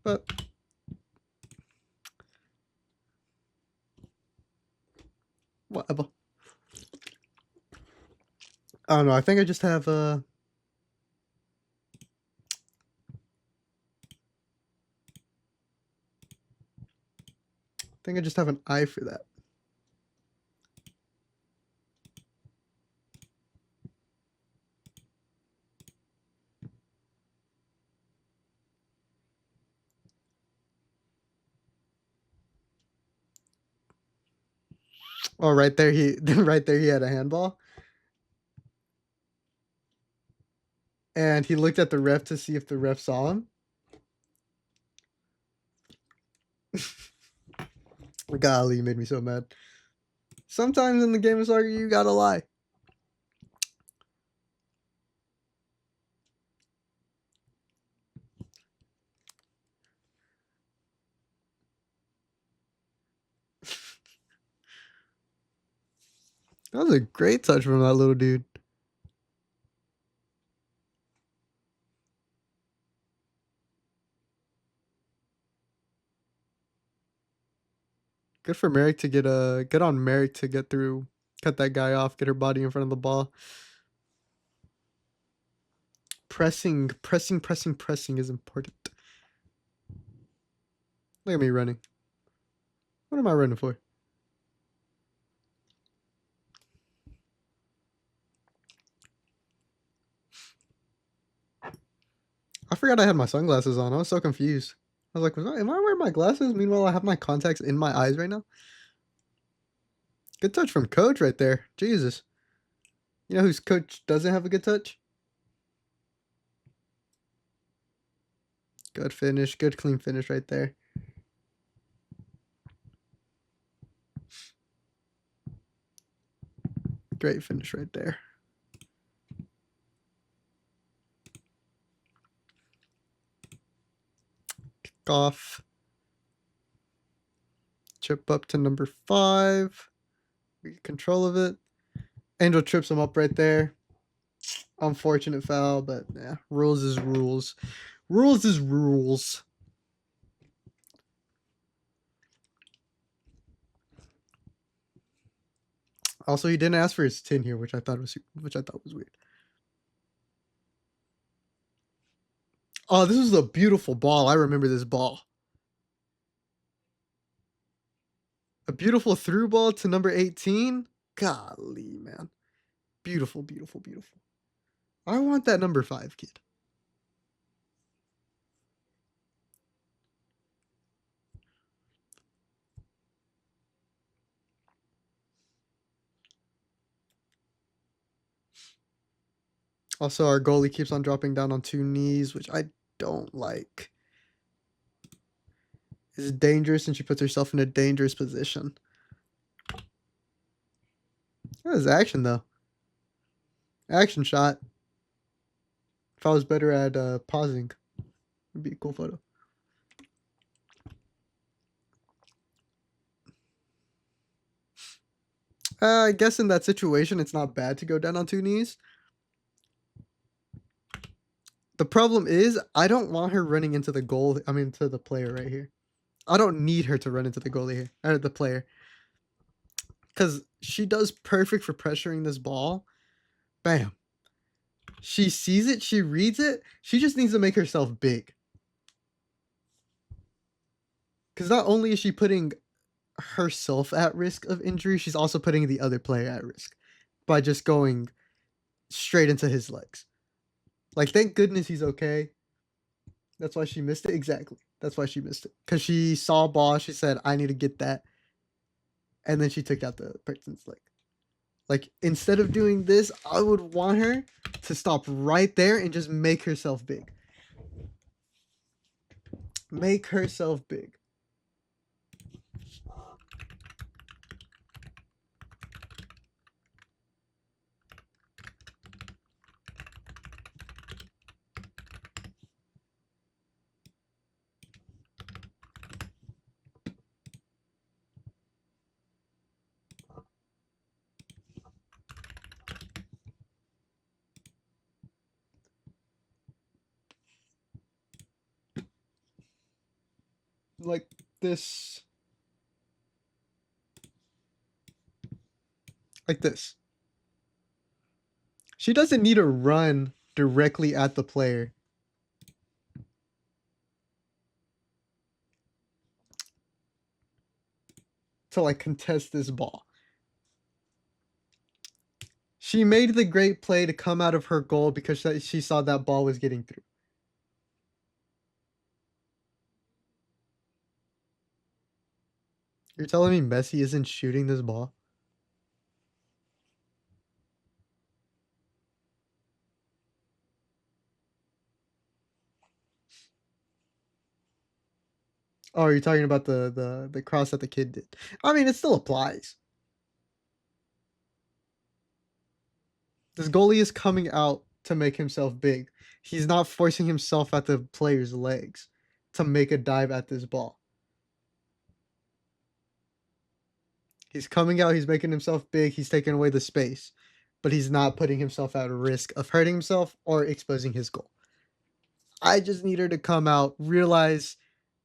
But whatever. I don't know. I think I just have an eye for that. Oh, right there he right there he had a handball. And he looked at the ref to see if the ref saw him. Golly, you made me so mad. Sometimes in the game of soccer, you gotta lie. That was a great touch from that little dude. Good for Merrick to get good on Merrick to get through, cut that guy off, get her body in front of the ball. Pressing is important. Look at me running. What am I running for? I forgot I had my sunglasses on. I was so confused. I was like, am I wearing my glasses? Meanwhile, I have my contacts in my eyes right now. Good touch from Coach right there. Jesus. You know whose coach doesn't have a good touch? Good finish. Good clean finish right there. Great finish right there. Kick off. Chip up to number 5. We get control of it. Angel trips him up right there. Unfortunate foul, but yeah, rules is rules. Rules is rules. Also, he didn't ask for his tin here, which I thought was weird. Oh, this was a beautiful ball. I remember this ball. A beautiful through ball to number 18. Golly, man. Beautiful, beautiful, beautiful. I want that number 5 kid. Also, our goalie keeps on dropping down on 2 knees, which I don't like. It's dangerous and she puts herself in a dangerous position. That was action, though. Action shot. If I was better at pausing, it'd be a cool photo. I guess in that situation, it's not bad to go down on 2 knees. The problem is, I don't want her running into the goal. I mean, to the player right here. I don't need her to run into the goalie here, or the player. Because she does perfect for pressuring this ball. Bam. She sees it. She reads it. She just needs to make herself big. Because not only is she putting herself at risk of injury, she's also putting the other player at risk by just going straight into his legs. Like, thank goodness he's okay. That's why she missed it. Exactly. That's why she missed it. Because she saw a ball. She said, I need to get that. And then she took out the person's leg. Like, instead of doing this, I would want her to stop right there and just make herself big. Make herself big. Like this. Like this. She doesn't need to run directly at the player. To like contest this ball. She made the great play to come out of her goal because she saw that ball was getting through. You're telling me Messi isn't shooting this ball? Oh, you're talking about the cross that the kid did. I mean, it still applies. This goalie is coming out to make himself big. He's not forcing himself at the player's legs to make a dive at this ball. He's coming out, he's making himself big, he's taking away the space, but he's not putting himself at risk of hurting himself or exposing his goal. I just need her to come out, realize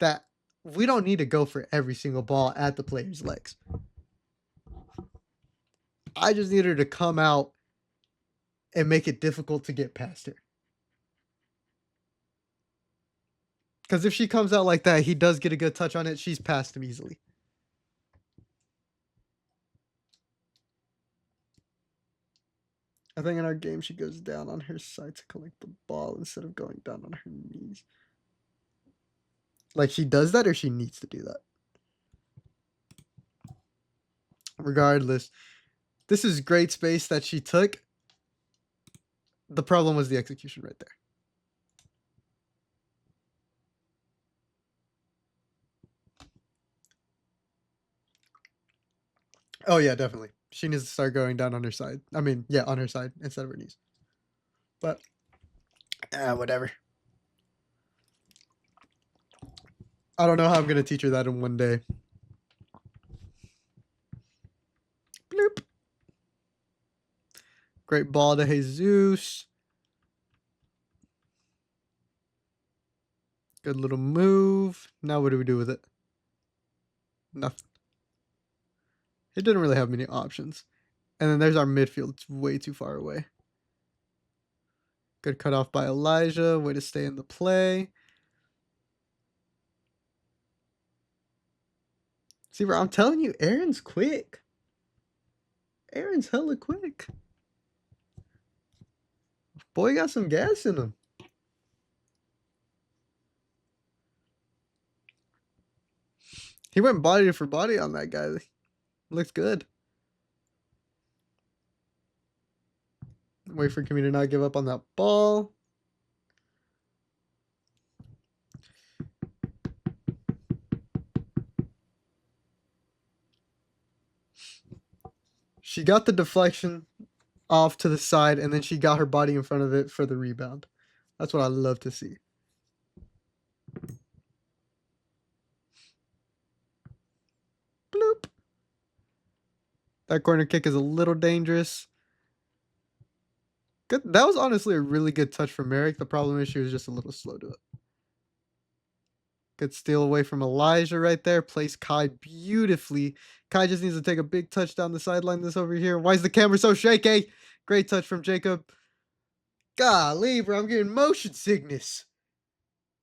that we don't need to go for every single ball at the player's legs. I just need her to come out and make it difficult to get past her. Because if she comes out like that, he does get a good touch on it, she's past him easily. I think in our game, she goes down on her side to collect the ball instead of going down on her knees. Like, she does that or she needs to do that. Regardless, this is great space that she took. The problem was the execution right there. Oh, yeah, definitely. She needs to start going down on her side. I mean, yeah, on her side instead of her knees. But, whatever. I don't know how I'm going to teach her that in one day. Bloop. Great ball to Jesus. Good little move. Now what do we do with it? Nothing. It didn't really have many options. And then there's our midfield. It's way too far away. Good cutoff by Elijah. Way to stay in the play. See, bro, I'm telling you, Aaron's quick. Aaron's hella quick. Boy got some gas in him. He went body for body on that guy. Looks good. Wait for Camille to not give up on that ball. She got the deflection off to the side, and then she got her body in front of it for the rebound. That's what I love to see. Bloop. That corner kick is a little dangerous. Good. That was honestly a really good touch from Merrick. The problem is she was just a little slow to it. Good steal away from Elijah right there. Plays Kai beautifully. Kai just needs to take a big touch down the sideline this over here. Why is the camera so shaky? Great touch from Jacob. Golly, bro, I'm getting motion sickness.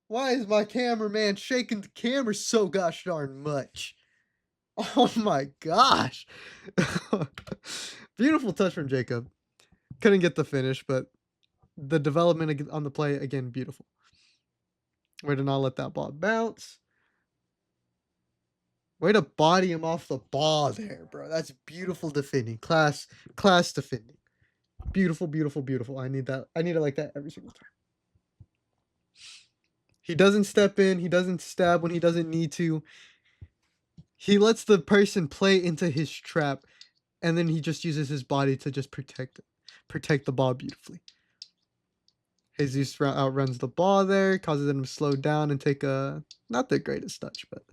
Why is my cameraman shaking the camera so gosh darn much? Oh my gosh. Beautiful touch from Jacob. Couldn't get the finish, but the development on the play, again, beautiful. Way to not let that ball bounce. Way to body him off the ball there, bro. That's beautiful defending. Class defending. Beautiful, beautiful, beautiful. I need that. I need it like that every single time. He doesn't step in. He doesn't stab when he doesn't need to. He lets the person play into his trap, and then he just uses his body to just protect the ball beautifully. Jesus outruns the ball there, causes him to slow down and take a, not the greatest touch, but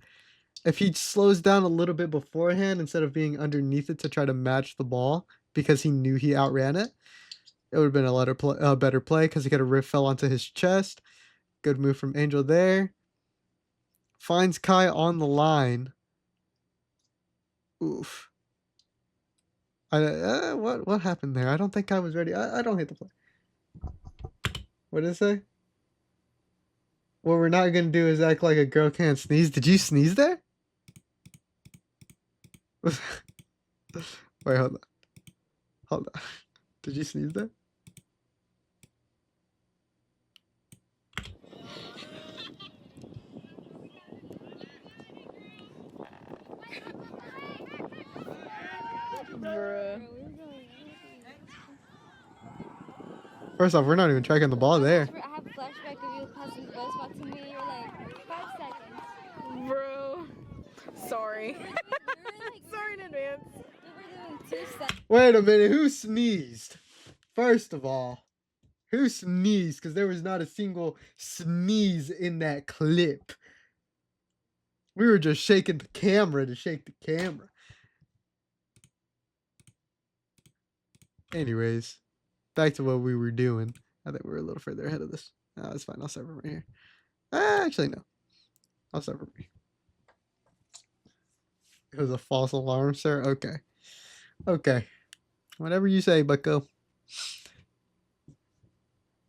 if he slows down a little bit beforehand instead of being underneath it to try to match the ball because he knew he outran it, it would have been a better play because he could have fell onto his chest. Good move from Angel there. Finds Kai on the line. Oof. What happened there? I don't think I was ready. I don't hate the play. What did it say? What we're not going to do is act like a girl can't sneeze. Did you sneeze there? Wait, hold on. Hold on. Did you sneeze there? Bruh. First off, we're not even tracking the ball there. I have a flashback of you passing the bus back to me. You're like 5 seconds. Bro. Sorry. Sorry in advance. We were doing 2 seconds. Wait a minute. Who sneezed? First of all, who sneezed? Because there was not a single sneeze in that clip. We were just shaking the camera to shake the camera. Anyways, back to what we were doing. I think we were a little further ahead of this. No, that's fine. I'll start from right here. Actually, no. I'll start from here. It was a false alarm, sir? Okay. Okay. Whatever you say, bucko.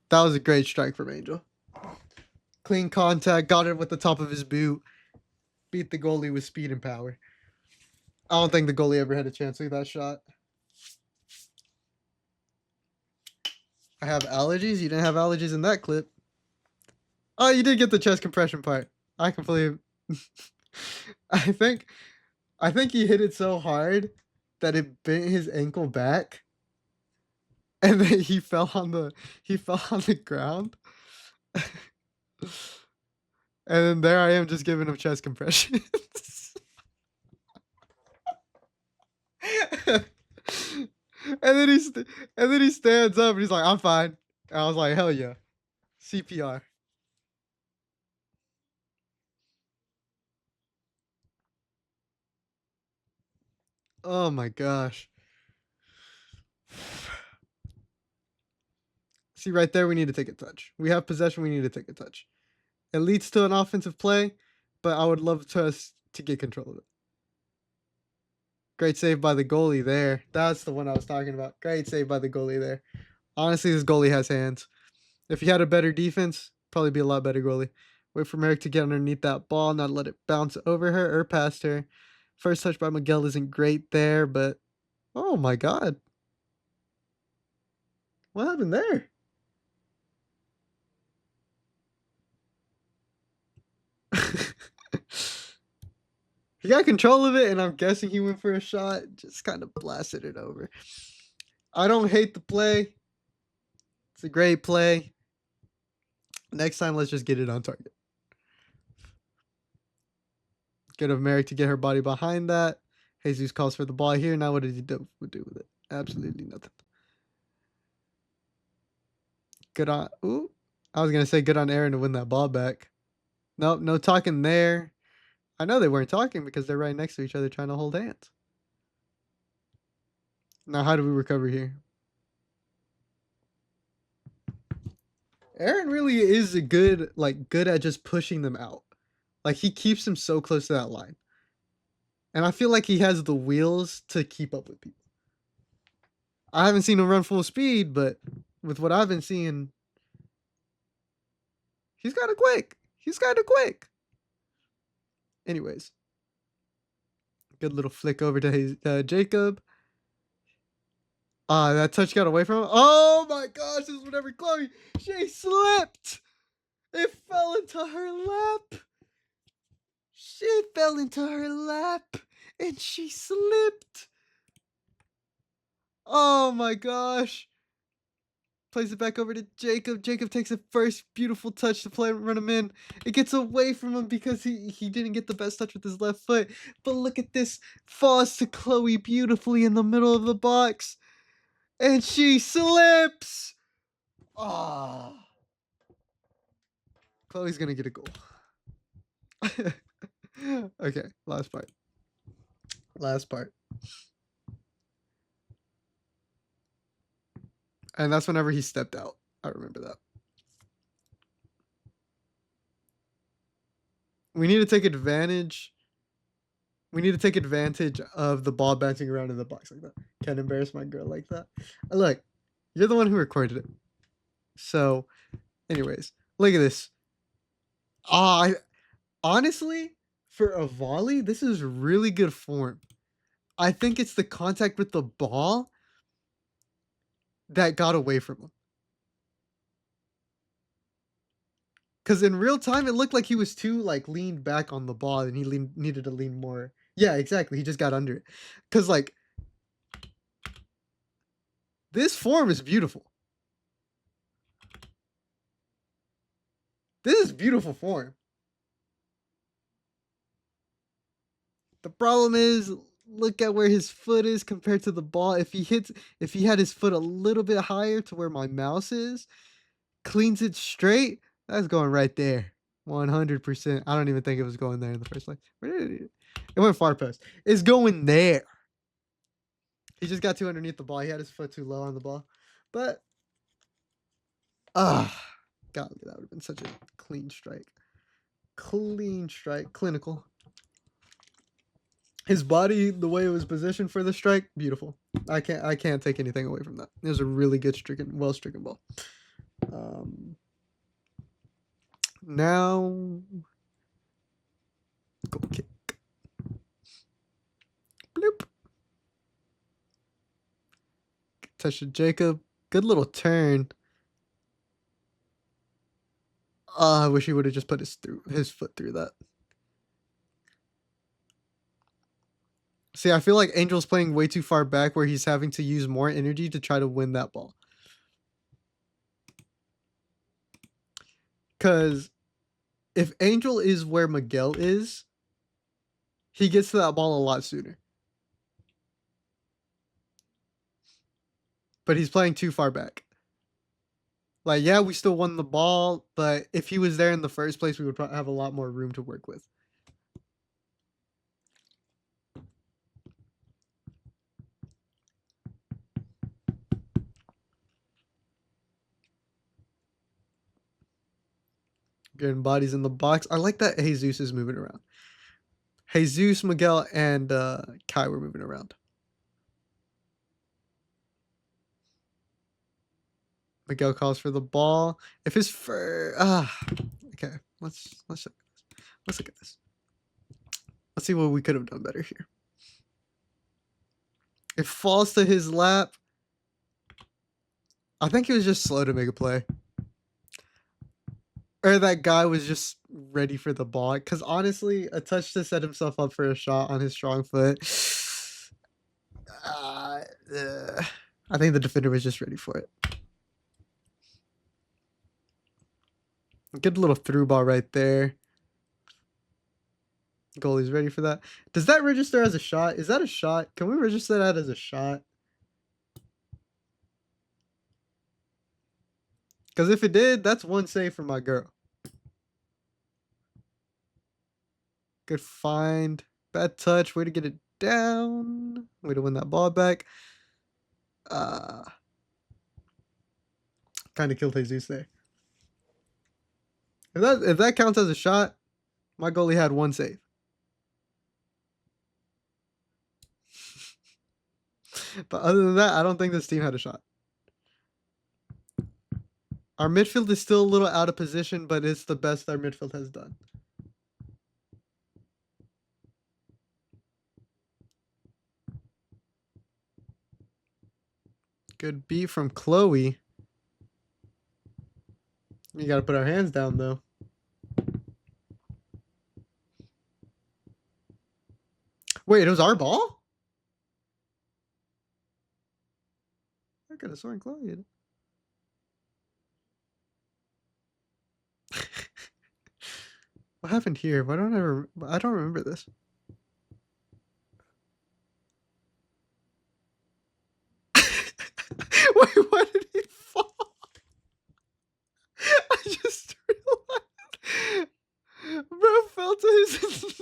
That was a great strike from Angel. Clean contact. Got it with the top of his boot. Beat the goalie with speed and power. I don't think the goalie ever had a chance with that shot. I have allergies. You didn't have allergies in that clip. Oh, you did get the chest compression part. I completely. I think he hit it so hard that it bent his ankle back, and then he fell on the ground. And then there I am just giving him chest compressions. And then he stands up and he's like, "I'm fine." And I was like, "Hell yeah, CPR." Oh my gosh. See right there, we need to take a touch. We have possession. We need to take a touch. It leads to an offensive play, but I would love us to get control of it. Great save by the goalie there. That's the one I was talking about. Great save by the goalie there. Honestly, this goalie has hands. If he had a better defense, probably be a lot better goalie. Wait for Merrick to get underneath that ball, not let it bounce over her or past her. First touch by Miguel isn't great there, but oh my god. What happened there? He got control of it, and I'm guessing he went for a shot. Just kind of blasted it over. I don't hate the play. It's a great play. Next time, let's just get it on target. Good of Merrick to get her body behind that. Jesus calls for the ball here. Now what did he do with it? Absolutely nothing. Good on... Ooh. I was going to say good on Aaron to win that ball back. Nope, no talking there. I know they weren't talking because they're right next to each other trying to hold hands. Now how do we recover here? Aaron really is a good at just pushing them out. Like, he keeps them so close to that line. And I feel like he has the wheels to keep up with people. I haven't seen him run full speed, but with what I've been seeing, he's kind of quick. Anyways. Good little flick over to his, Jacob. That touch got away from him. Oh my gosh, this is whenever Chloe, she slipped. It fell into her lap. She fell into her lap and she slipped. Oh my gosh. Plays it back over to Jacob. Jacob takes a first beautiful touch to play run him in. It gets away from him because he didn't get the best touch with his left foot. But look at this. Falls to Chloe beautifully in the middle of the box. And she slips. Ah. Chloe's gonna get a goal. Okay, last part. And that's whenever he stepped out. I remember that. We need to take advantage. Of the ball bouncing around in the box like that. Can't embarrass my girl like that. Look, you're the one who recorded it. So, anyways, look at this. Honestly, for a volley, this is really good form. I think it's the contact with the ball that got away from him. Because in real time, it looked like he was too leaned back on the ball and he needed to lean more. Yeah, exactly. He just got under it. Because this form is beautiful. This is beautiful form. The problem is, look at where his foot is compared to the ball. If he had his foot a little bit higher to where my mouse is, cleans it straight, that's going right there. 100%. I don't even think it was going there in the first place. Where did it? It went far post. It's going there. He just got too underneath the ball. He had his foot too low on the ball. But, God, that would have been such a clean strike. Clinical. His body, the way it was positioned for the strike, beautiful. I can't take anything away from that. It was a really good well stricken ball. Now, goal kick. Bloop. Touch to Jacob. Good little turn. I wish he would have just put his foot through that. See, I feel like Angel's playing way too far back where he's having to use more energy to try to win that ball. Because if Angel is where Miguel is, he gets to that ball a lot sooner. But he's playing too far back. Yeah, we still won the ball, but if he was there in the first place, we would probably have a lot more room to work with. Getting bodies in the box. I like that Jesus is moving around. Jesus, Miguel, and Kai were moving around. Miguel calls for the ball. If his okay. Let's look at this. Let's see what we could have done better here. It falls to his lap. I think he was just slow to make a play. Or that guy was just ready for the ball. Because honestly, a touch to set himself up for a shot on his strong foot. I think the defender was just ready for it. Good little through ball right there. Goalie's ready for that. Does that register as a shot? Is that a shot? Can we register that as a shot? Because if it did, that's one save for my girl. Good find. Bad touch. Way to get it down. Way to win that ball back. Kind of killed Jesus there. If that counts as a shot, my goalie had one save. But other than that, I don't think this team had a shot. Our midfield is still a little out of position, but it's the best our midfield has done. Good beat from Chloe. You got to put our hands down, though. Wait, it was our ball? I could have sworn Chloe hit it. What happened here? Why don't I don't remember this. Wait, why did he fall? I just realized. Bro fell to his knees.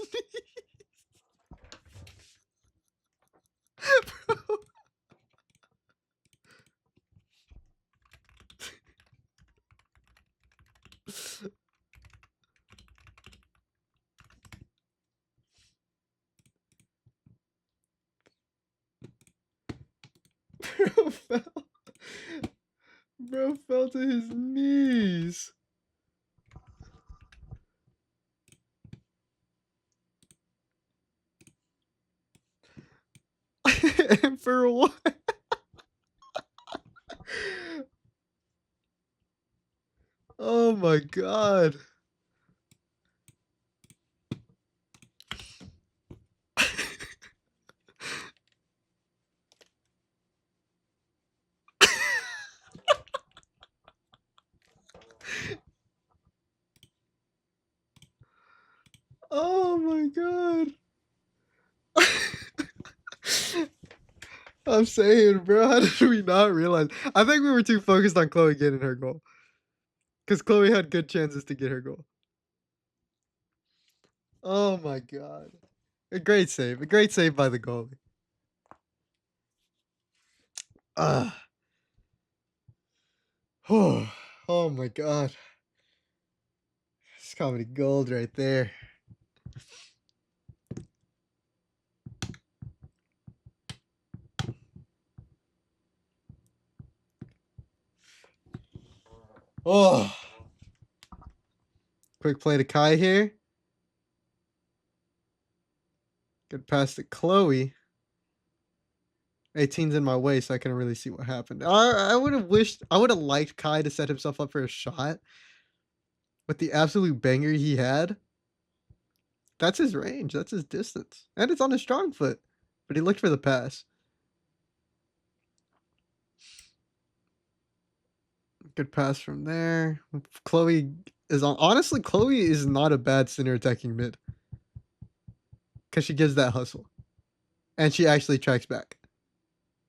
Bro. Bro fell. Bro fell to his knees. And for what? Oh my god. Oh my god. I'm saying, bro, how did we not realize? I think we were too focused on Chloe getting her goal. Because Chloe had good chances to get her goal. Oh my god. A great save. A great save by the goalie. Oh, oh my god. It's comedy gold right there. Oh. Quick play to Kai here. Good pass to Chloe. 18's in my way, so I couldn't really see what happened. I would have liked Kai to set himself up for a shot. With the absolute banger he had. That's his range. That's his distance. And it's on his strong foot. But he looked for the pass. Good pass from there. Chloe is on. Honestly, Chloe is not a bad center attacking mid. Because she gives that hustle. And she actually tracks back.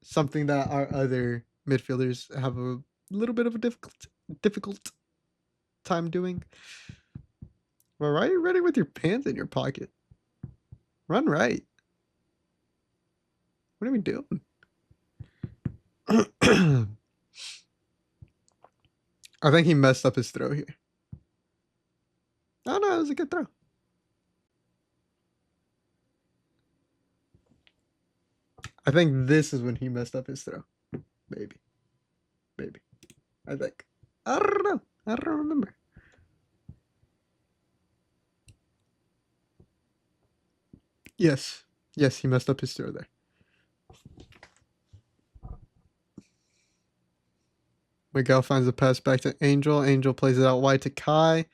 Something that our other midfielders have a little bit of a difficult time doing. Well, why are you running with your pants in your pocket? Run right. What are we doing? I think he messed up his throw here. Oh no, it was a good throw. I think this is when he messed up his throw. Maybe. Maybe. I think. I don't know. I don't remember. Yes. Yes, he messed up his throw there. Miguel finds the pass back to Angel. Angel plays it out wide to Kai.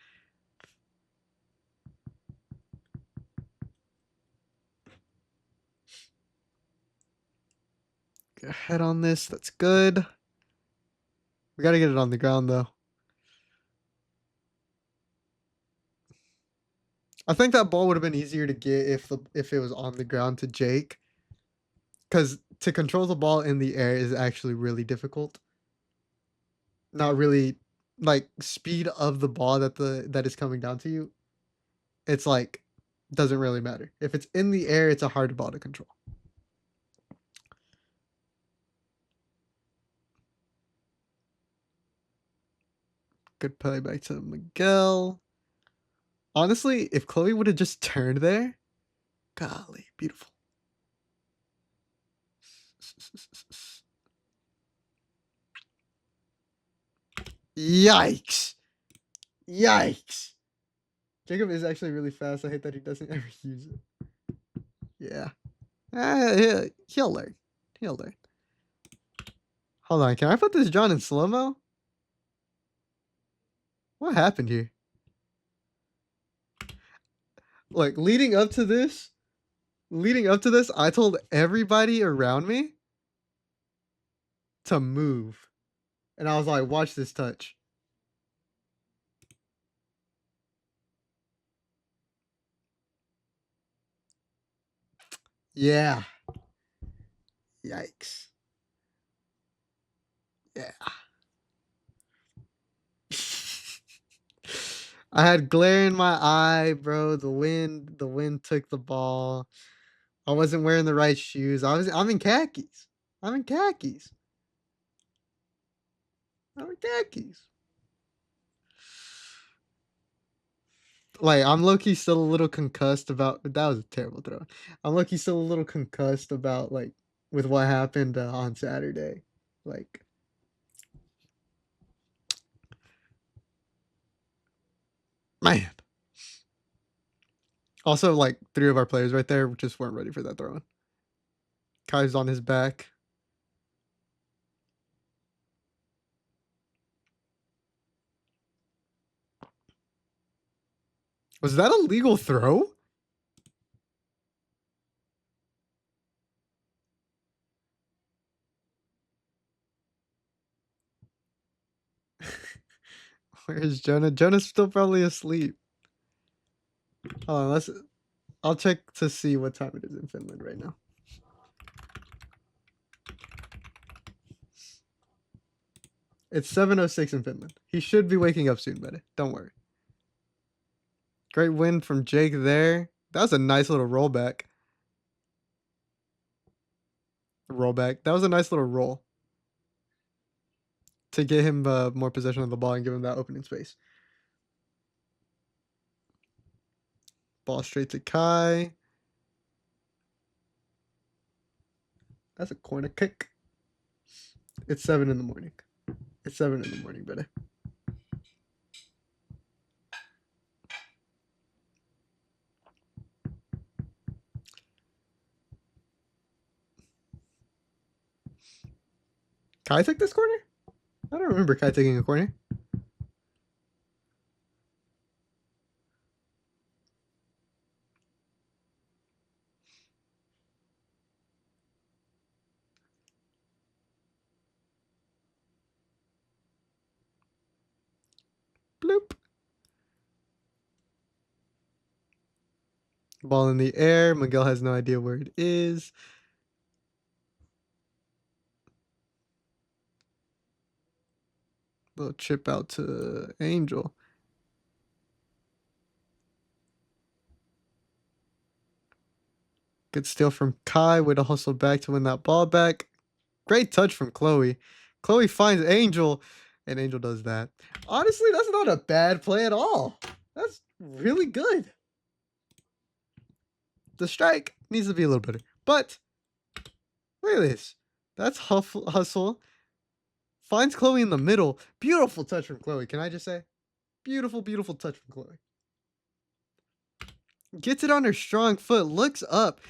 Get ahead on this. That's good. We got to get it on the ground, though. I think that ball would have been easier to get if it was on the ground to Jake. Because to control the ball in the air is actually really difficult. Not really like speed of the ball that is coming down to you. It's like doesn't really matter. If it's in the air, it's a hard ball to control. Good play back to Miguel. Honestly, if Chloe would have just turned there, golly, beautiful. Yikes. Yikes. Jacob is actually really fast. I hate that he doesn't ever use it. Yeah. He'll learn. He'll learn. Hold on. Can I put this John in slow-mo? What happened here? Like, leading up to this, I told everybody around me to move. And I was like, watch this touch. Yeah. Yikes. Yeah. I had glare in my eye, bro. The wind took the ball. I wasn't wearing the right shoes. I'm in khakis. I'm in khakis. I'm in khakis. Like, I'm low-key still a little concussed about that was a terrible throw. I'm low-key still a little concussed about like with what happened on Saturday. Like, man. Also, like 3 of our players right there just weren't ready for that throw. Kai's on his back. Was that a legal throw? Where's Jonah? Jonah's still probably asleep. Hold on, I'll check to see what time it is in Finland right now. It's 7:06 in Finland. He should be waking up soon, buddy. Don't worry. Great win from Jake there. That was a nice little rollback. Rollback. That was a nice little roll. To get him more possession of the ball and give him that opening space. Ball straight to Kai. That's a corner kick. It's 7 in the morning. It's 7 in the morning, buddy. Kai took this corner? I don't remember Kai taking a corner. Bloop. Ball in the air. Miguel has no idea where it is. Little chip out to Angel. Good steal from Kai. Way to hustle back to win that ball back. Great touch from Chloe. Chloe finds Angel, and Angel does that. Honestly, that's not a bad play at all. That's really good. The strike needs to be a little better. But look at this. That's hustle. Finds Chloe in the middle. Beautiful touch from Chloe. Can I just say? Beautiful, beautiful touch from Chloe. Gets it on her strong foot. Looks up.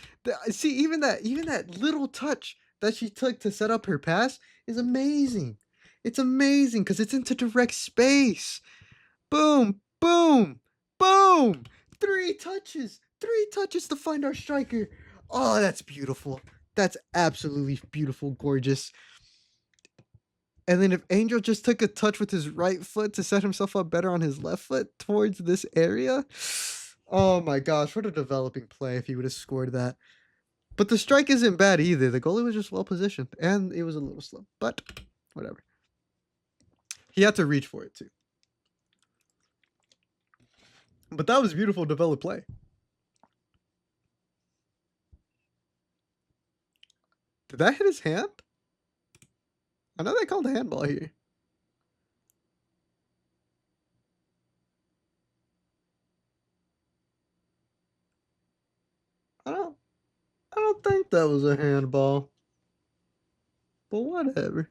See, even that little touch that she took to set up her pass is amazing. It's amazing because it's into direct space. Boom, boom, boom. 3 touches. 3 touches to find our striker. Oh, that's beautiful. That's absolutely beautiful, gorgeous. And then if Angel just took a touch with his right foot to set himself up better on his left foot towards this area, Oh my gosh, what a developing play if he would have scored that. But the strike isn't bad either. The goalie was just well positioned, and it was a little slow, but whatever. He had to reach for it too. But that was beautiful developed play. Did that hit his hand? I know they called a handball here. I don't think that was a handball. But whatever.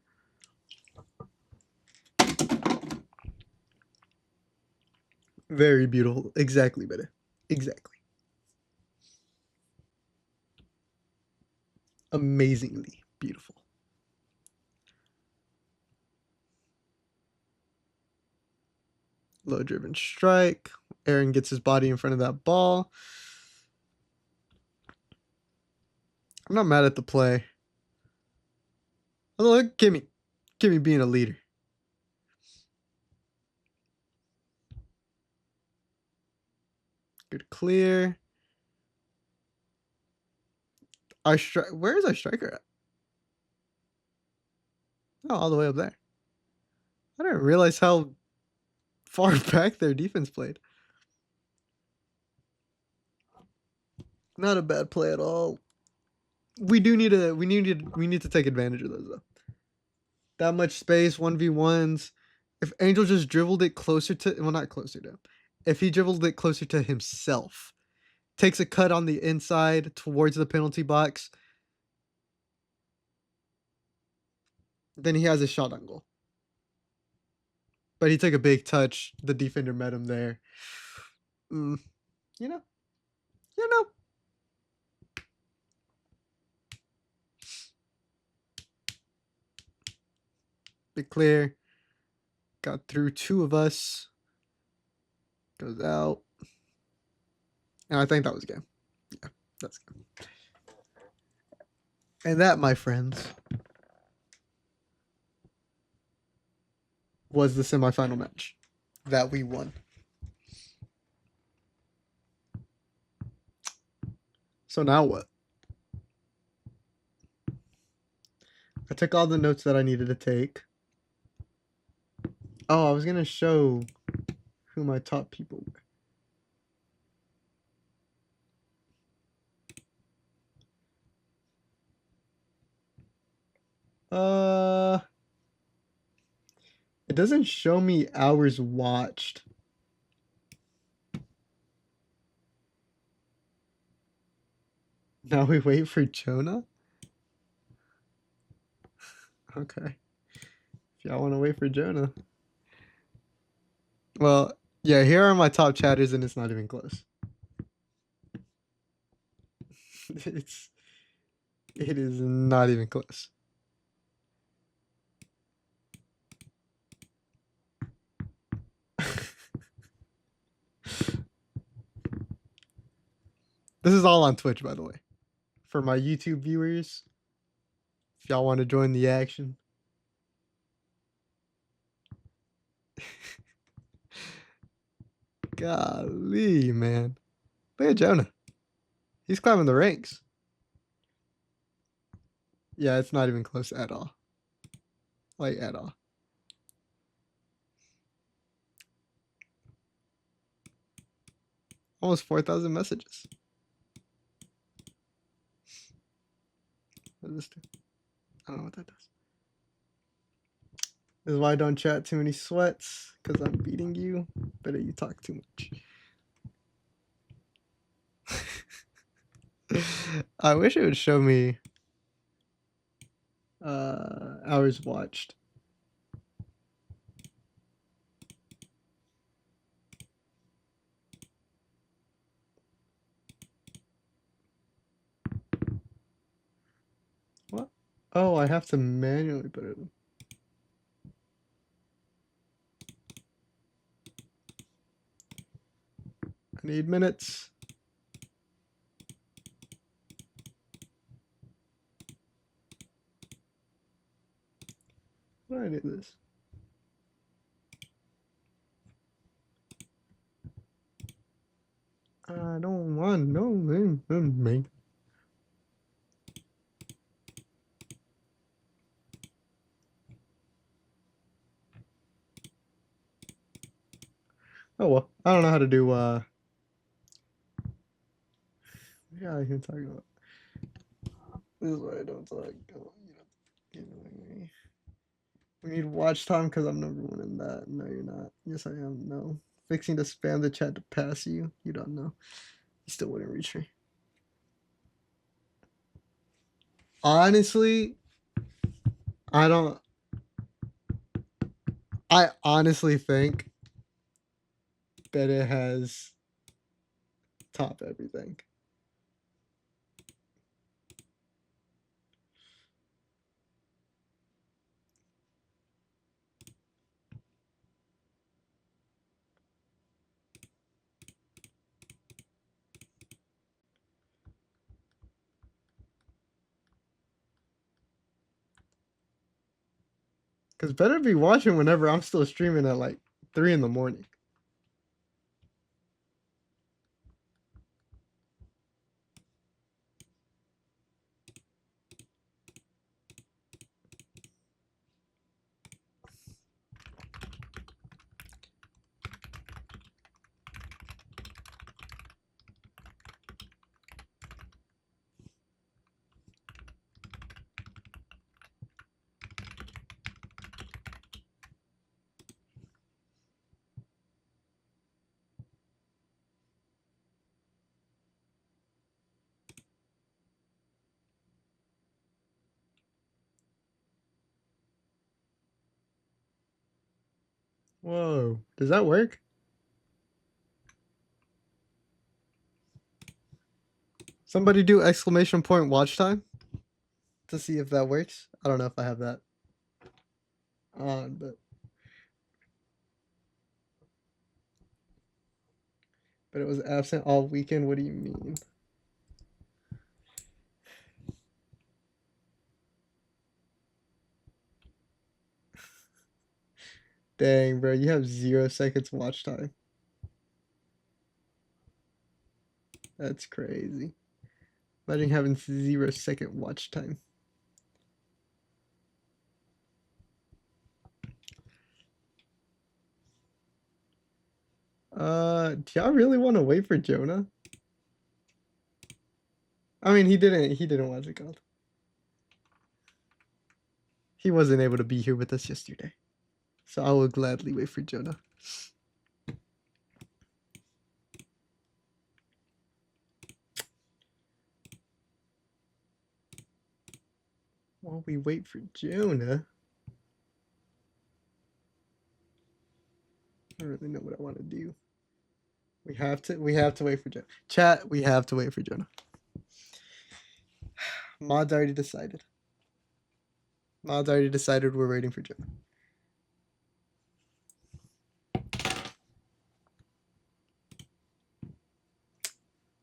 Very beautiful. Exactly, better. Exactly. Amazingly beautiful. Low driven strike. Aaron gets his body in front of that ball. I'm not mad at the play. Oh, look, Kimmy. Kimmy being a leader. Good clear. Where is our striker at? Oh, all the way up there. I didn't realize how far back their defense played. Not a bad play at all. We need to take advantage of those though. That much space, 1v1s. If Angel just dribbled it closer to, well, not closer to, if he dribbled it closer to himself, takes a cut on the inside towards the penalty box, then he has a shot on goal. But he took a big touch. The defender met him there. You know. Big clear. Got through two of us. Goes out. And I think that was a game. Yeah, that's good. And that, my friends, was the semifinal match that we won. So now what? I took all the notes that I needed to take. Oh, I was going to show who my top people were. It doesn't show me hours watched. Now we wait for Jonah? Okay. If y'all want to wait for Jonah. Well, yeah, here are my top chatters and it's not even close. It is not even close. This is all on Twitch, by the way. For my YouTube viewers, if y'all want to join the action. Golly, man. Look at Jonah. He's climbing the ranks. Yeah, it's not even close at all. Like, at all. Almost 4,000 messages. What does this do? I don't know what that does. This is why I don't chat too many sweats, because I'm beating you. Better you talk too much. I wish it would show me hours watched. What? Oh, I have to manually put it in. I need minutes. Why did I do this? I don't want no me. Oh well, I don't know how to do yeah, I can talk about. This is why I don't talk. You know, we need watch time because I'm number one in that. No, you're not. Yes, I am. No. Fixing to spam the chat to pass you. You don't know. You still wouldn't reach me. Honestly, I don't. I honestly think that it has top everything. Because better be watching whenever I'm still streaming at like 3 in the morning. Whoa. Does that work? Somebody do exclamation point watch time to see if that works. I don't know if I have that on, but it was absent all weekend. What do you mean? Dang, bro, you have 0 seconds watch time. That's crazy. Imagine having 0 second watch time. Do y'all really want to wait for Jonah? I mean, he didn't watch it called. He wasn't able to be here with us yesterday. So I will gladly wait for Jonah. While we wait for Jonah, I don't really know what I want to do. We have to wait for Jonah. Chat, we have to wait for Jonah. Mod's already decided. Mod's already decided we're waiting for Jonah.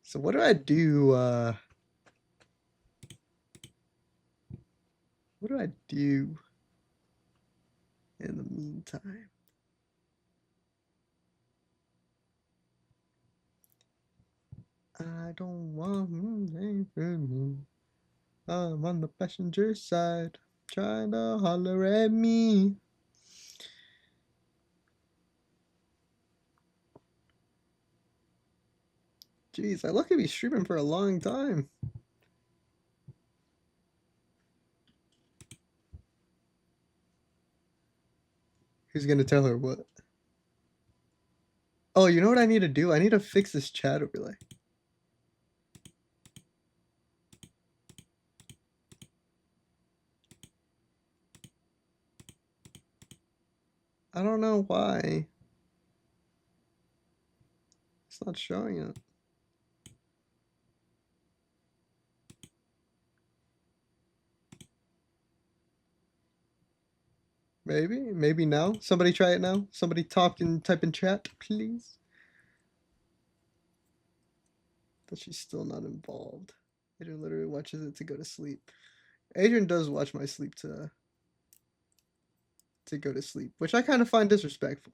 So what do I do? What do I do in the meantime? I don't want anything. I'm on the passenger side, trying to holler at me. Jeez, I look at me streaming for a long time. Who's gonna tell her what? Oh, you know what I need to do? I need to fix this chat overlay. I don't know why. It's not showing it. Maybe now. Somebody try it now. Somebody talk and type in chat, please. But she's still not involved. Adrian literally watches it to go to sleep. Adrian does watch my sleep to go to sleep, which I kind of find disrespectful.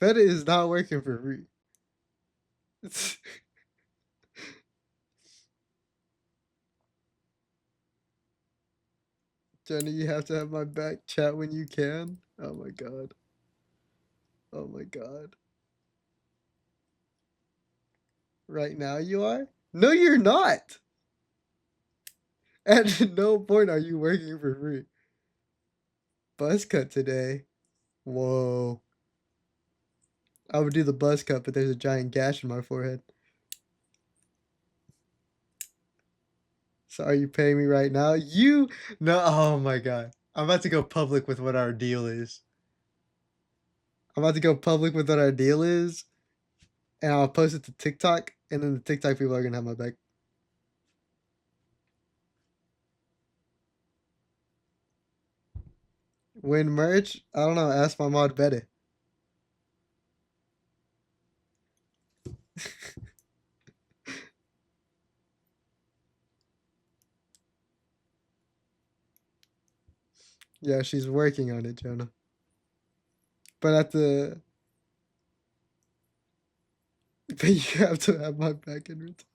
Beta is not working for free. Jenny, you have to have my back. Chat when you can. Oh my god. Oh my god. Right now you are? No, you're not. At no point are you working for free. Buzz cut today. Whoa. I would do the buzz cut, but there's a giant gash in my forehead. So are you paying me right now? You no. Oh my god. I'm about to go public with what our deal is. I'm about to go public with what our deal is, and I'll post it to TikTok, and then the TikTok people are gonna have my back. Win merch? I don't know. Ask my mod Betty. Yeah, she's working on it, Jonah. But at the but you have to have my back in return.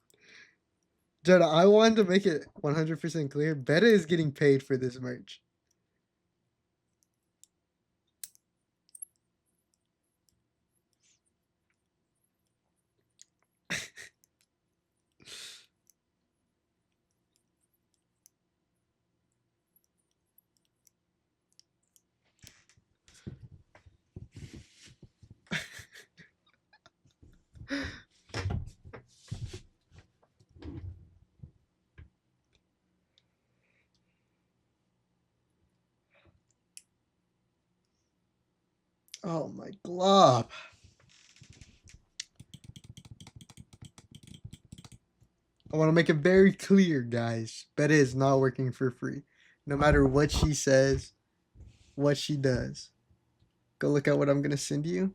Jonah, I wanted to make it 100% clear. Beta is getting paid for this merch. Oh my glob. I want to make it very clear, guys. Beta is not working for free. No matter what she says, what she does. Go look at what I'm going to send you.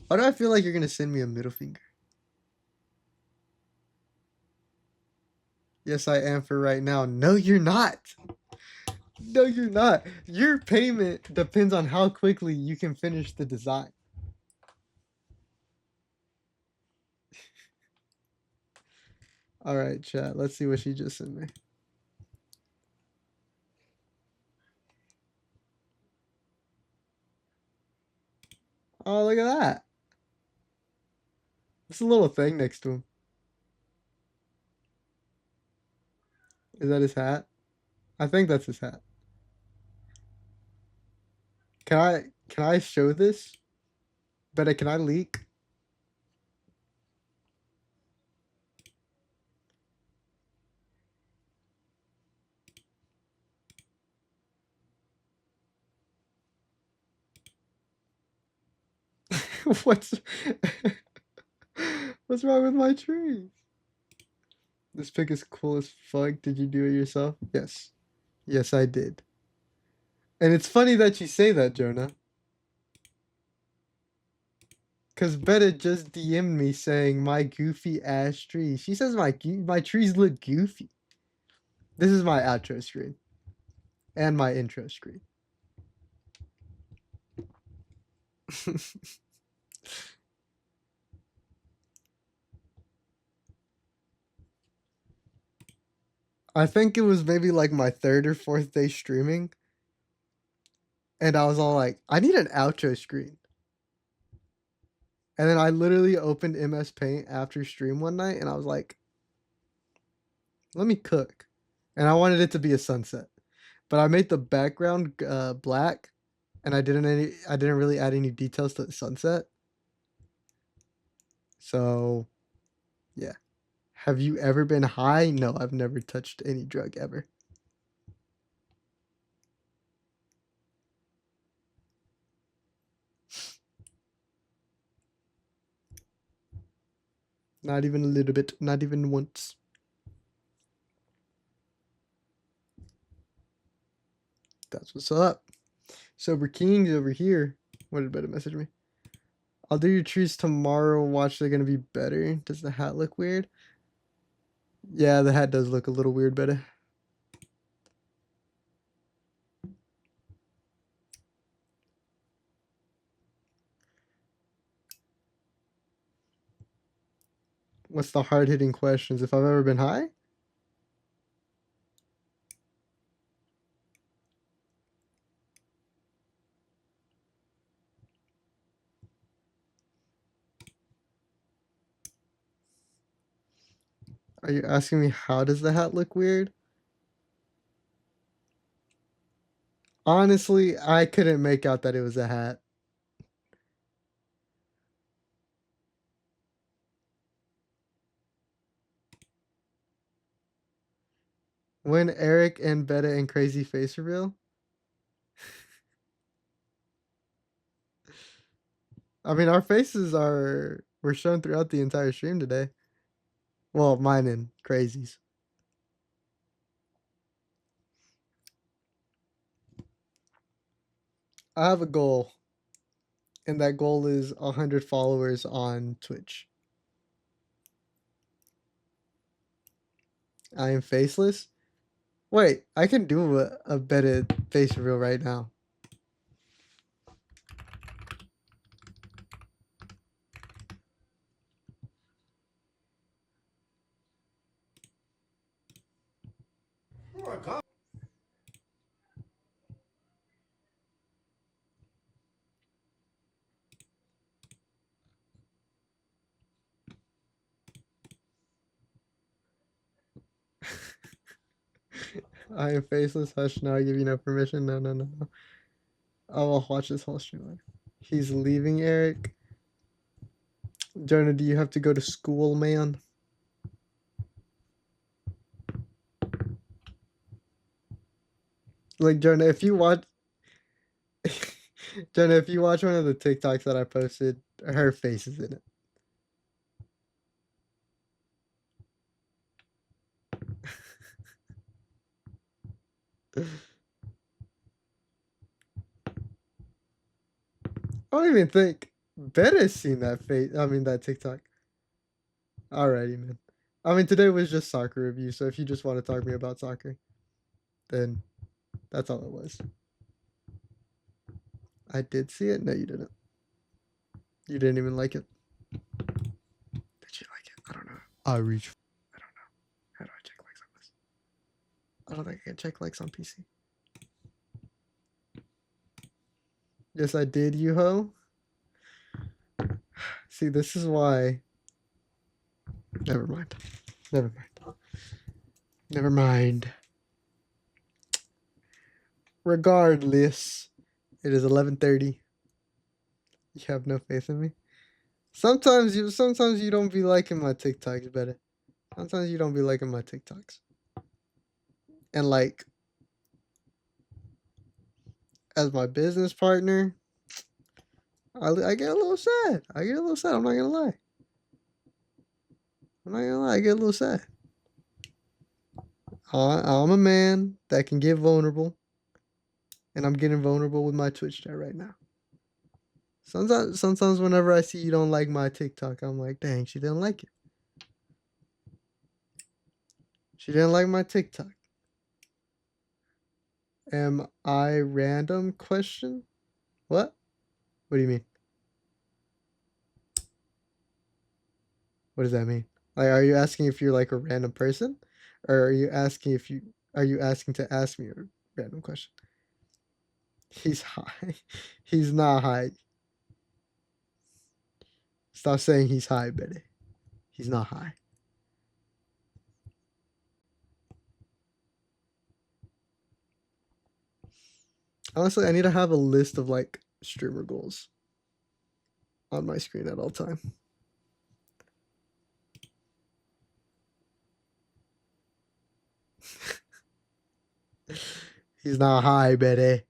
Why do I feel like you're going to send me a middle finger? Yes, I am for right now. No, you're not. No, you're not. Your payment depends on how quickly you can finish the design. All right, chat. Let's see what she just sent me. Oh, look at that. It's a little thing next to him. Is that his hat? I think that's his hat. Can I show this? But can I leak? What's what's wrong with my tree? This pic is cool as fuck. Did you do it yourself? Yes. Yes, I did. And it's funny that you say that, Jonah. Cause Betta just DM'd me saying my goofy ass tree. She says my trees look goofy. This is my outro screen. And my intro screen. I think it was maybe like my third or fourth day streaming. And I was all like, I need an outro screen. And then I literally opened MS Paint after stream one night and I was like, let me cook. And I wanted it to be a sunset. But I made the background black and I didn't really add any details to the sunset. So, yeah. Have you ever been high? No, I've never touched any drug ever. Not even a little bit, not even once. That's what's up. Sober King's over here. What did Better message me? I'll do your trees tomorrow. Watch, they're gonna be better. Does the hat look weird? Yeah, the hat does look a little weird, Better. What's the hard-hitting questions? If I've ever been high? Are you asking me how does the hat look weird? Honestly, I couldn't make out that it was a hat. When Eric and Beta and Crazy Face reveal? I mean, our faces were shown throughout the entire stream today. Well, mine and Crazy's. I have a goal, and that goal is 100 followers on Twitch. I am faceless. Wait, I can do a Beta face reveal right now. I am faceless. Hush, no, I give you no permission. No, no, no, no. I will watch this whole stream live. He's leaving, Eric. Jonah, do you have to go to school, man? Like, Jonah, if you watch... Jonah, if you watch one of the TikToks that I posted, her face is in it. I don't even think Betta's seen that face. I mean, that TikTok. Alrighty, man. I mean, today was just soccer review, so if you just want to talk to me about soccer, then that's all it was. I did see it. No, you didn't. You didn't even like it. Did you like it? I don't know. I don't know. How do I check likes on this? I don't think I can check likes on PC. Yes, I did, you ho. See, this is why. Never mind. Never mind. Never mind. Regardless, it is 11:30. You have no faith in me. Sometimes you don't be liking my TikToks, Better. Sometimes you don't be liking my TikToks. And like, as my business partner, I get a little sad. I get a little sad. I'm not gonna lie. I'm not gonna lie. I get a little sad. I'm a man that can get vulnerable, and I'm getting vulnerable with my Twitch chat right now. Sometimes whenever I see you don't like my TikTok, I'm like, dang, she didn't like it. She didn't like my TikTok. Am I random? Question? What? What do you mean? What does that mean? Like, are you asking if you're like a random person? Or are you asking to ask me a random question? He's high. He's not high. Stop saying he's high, Betty. He's not high. Honestly, I need to have a list of like streamer goals on my screen at all time. He's not high, Betty.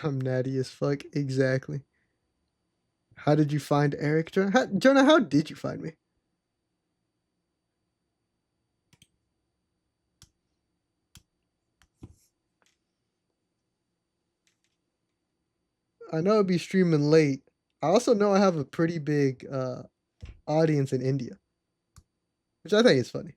I'm natty as fuck. Exactly. How did you find Eric, Jonah? Jonah, how did you find me? I know I'd be streaming late. I also know I have a pretty big audience in India, which I think is funny.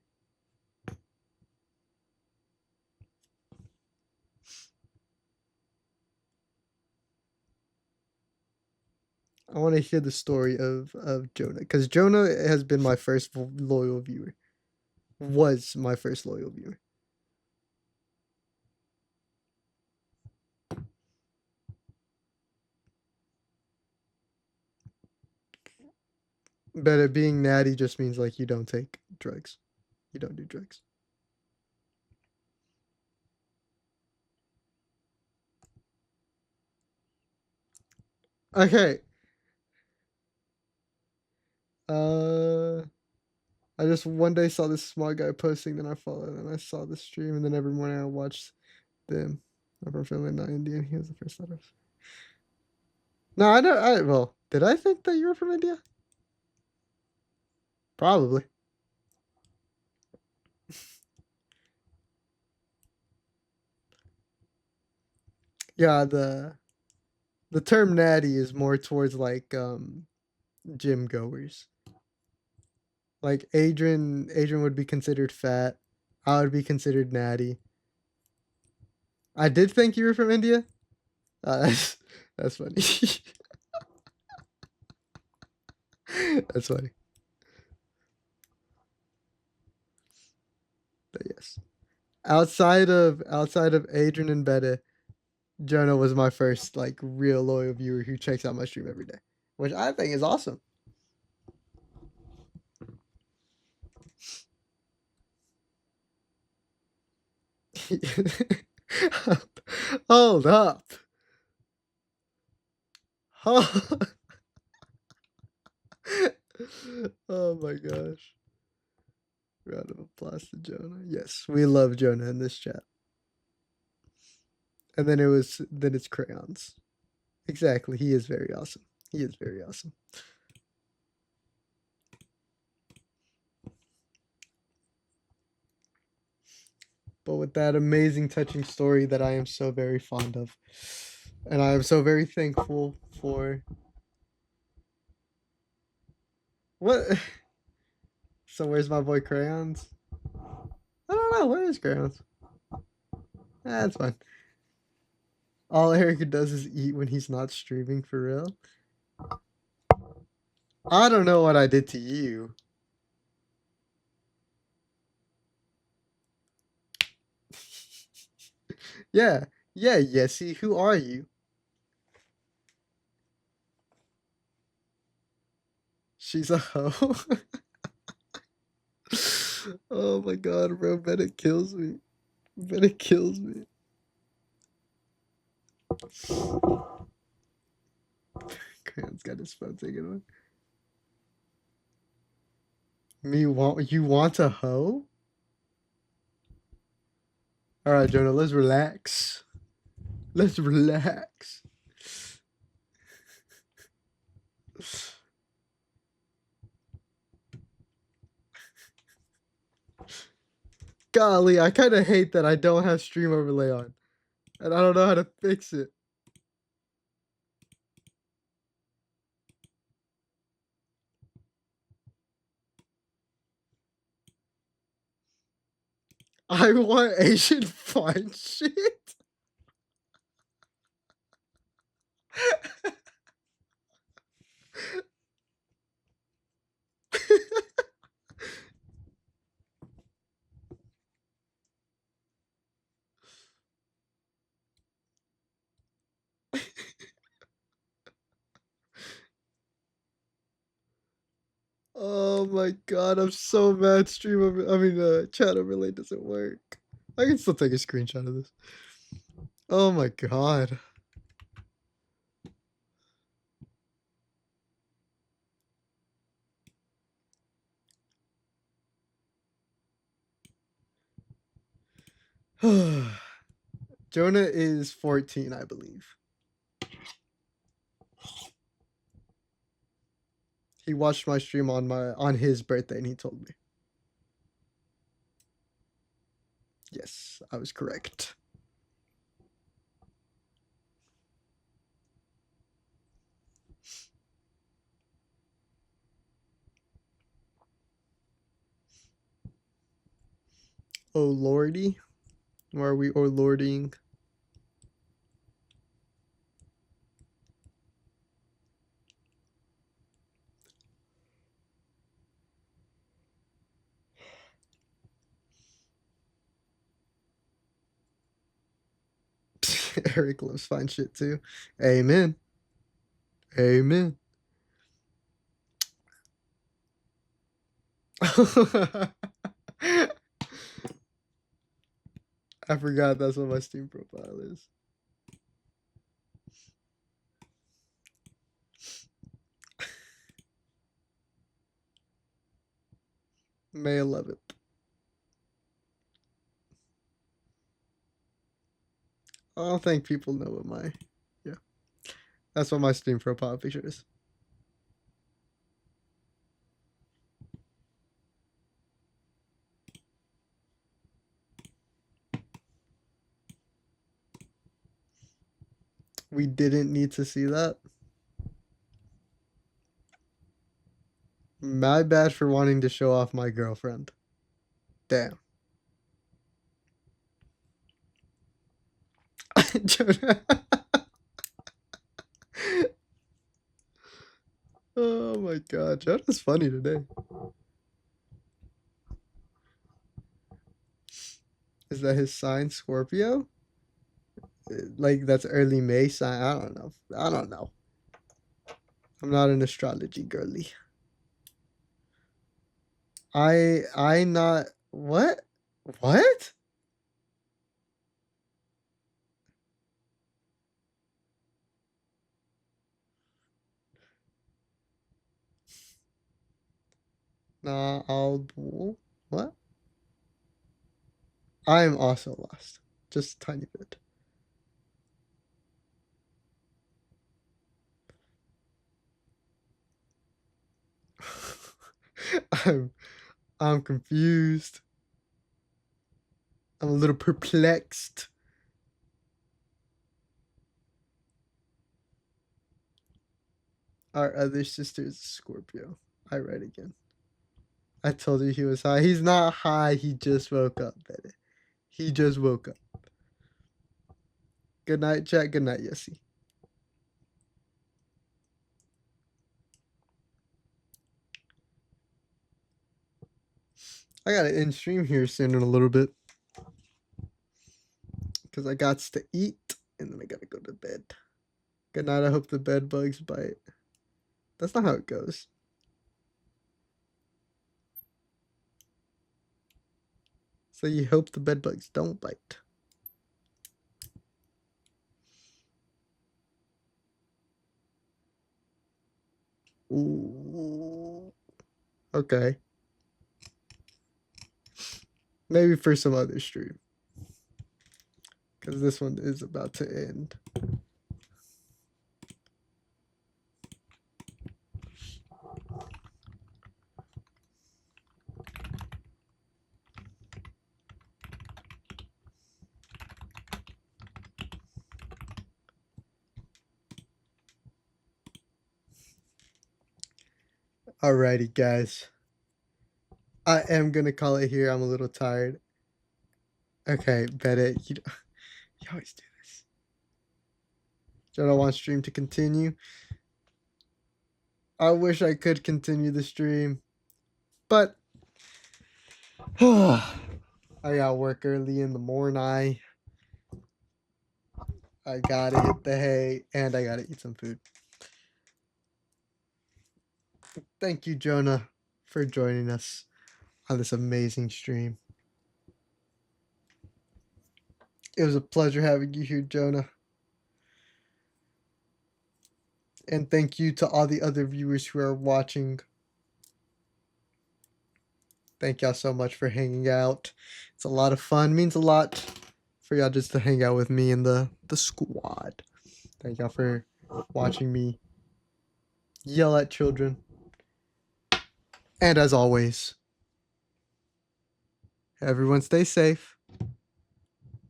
I want to hear the story of Jonah, because Jonah has been my first loyal viewer. Was my first loyal viewer. But it being natty just means like you don't take drugs. You don't do drugs. Okay. I just one day saw this small guy posting, then I followed, and I saw the stream, and then every morning I watched them. I'm from Finland, not Indian. He was the first thought of. No, I don't. Well, did I think that you were from India? Probably. Yeah, the term natty is more towards like gym goers. Like Adrian would be considered fat. I would be considered natty. I did think you were from India. That's funny. That's funny. But yes, outside of Adrian and Beta, Jonah was my first like real loyal viewer who checks out my stream every day, which I think is awesome. Hold up. Oh my gosh. Round of applause to Jonah. Yes, we love Jonah in this chat. And then it's crayons. Exactly. He is very awesome. He is very awesome. But with that amazing, touching story that I am so very fond of, and I am so very thankful for. What? So where's my boy Crayons? I don't know. Where is Crayons? That's fine. All Erica does is eat when he's not streaming for real. I don't know what I did to you. Yeah. Yeah, Yessie. Who are you? She's a hoe. Oh my god, bro. Bennett kills me. Bennett kills me. Crayon's got his phone taken away. You want a hoe? Alright, Jonah, let's relax. Let's relax. Golly, I kind of hate that I don't have stream overlay on. And I don't know how to fix it. I want Asian fun shit. Oh my god, I'm so mad chat overlay doesn't work. I can still take a screenshot of this. Oh my god. Jonah is 14, I believe. He watched my stream on his birthday and he told me. Yes, I was correct. Oh lordy. Why are we oh lording? Eric loves fine shit too. Amen. Amen. I forgot that's what my Steam profile is. May 11th. I don't think people know what my, yeah. That's what my Steam profile picture is. We didn't need to see that. My bad for wanting to show off my girlfriend. Damn. Jonah. Oh my god, Jonah's funny today. Is that his sign, Scorpio? Like that's early May sign? I don't know. I don't know. I'm not an astrology girly. I not what? What? Nah, what? I am also lost. Just a tiny bit. I'm I'm confused. I'm a little perplexed. Our other sister is Scorpio. I read again. I told you he was high. He's not high. He just woke up, Betty. He just woke up. Good night, chat. Good night, Yessie. I gotta end stream here soon in a little bit. Because I got to eat and then I gotta go to bed. Good night. I hope the bed bugs bite. That's not how it goes. So you hope the bed bugs don't bite. Ooh. Okay. Maybe for some other stream. Because this one is about to end. Alrighty, guys. I am gonna call it here. I'm a little tired. Okay, bet it. You always do this. Don't want stream to continue. I wish I could continue the stream, but I got work early in the morning. I gotta hit the hay and I gotta eat some food. Thank you, Jonah, for joining us on this amazing stream. It was a pleasure having you here, Jonah. And thank you to all the other viewers who are watching. Thank y'all so much for hanging out. It's a lot of fun. It means a lot for y'all just to hang out with me and the squad. Thank y'all for watching me yell at children. And as always, everyone stay safe.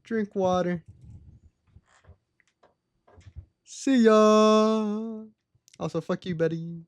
Drink water. See ya. Also, fuck you, Betty.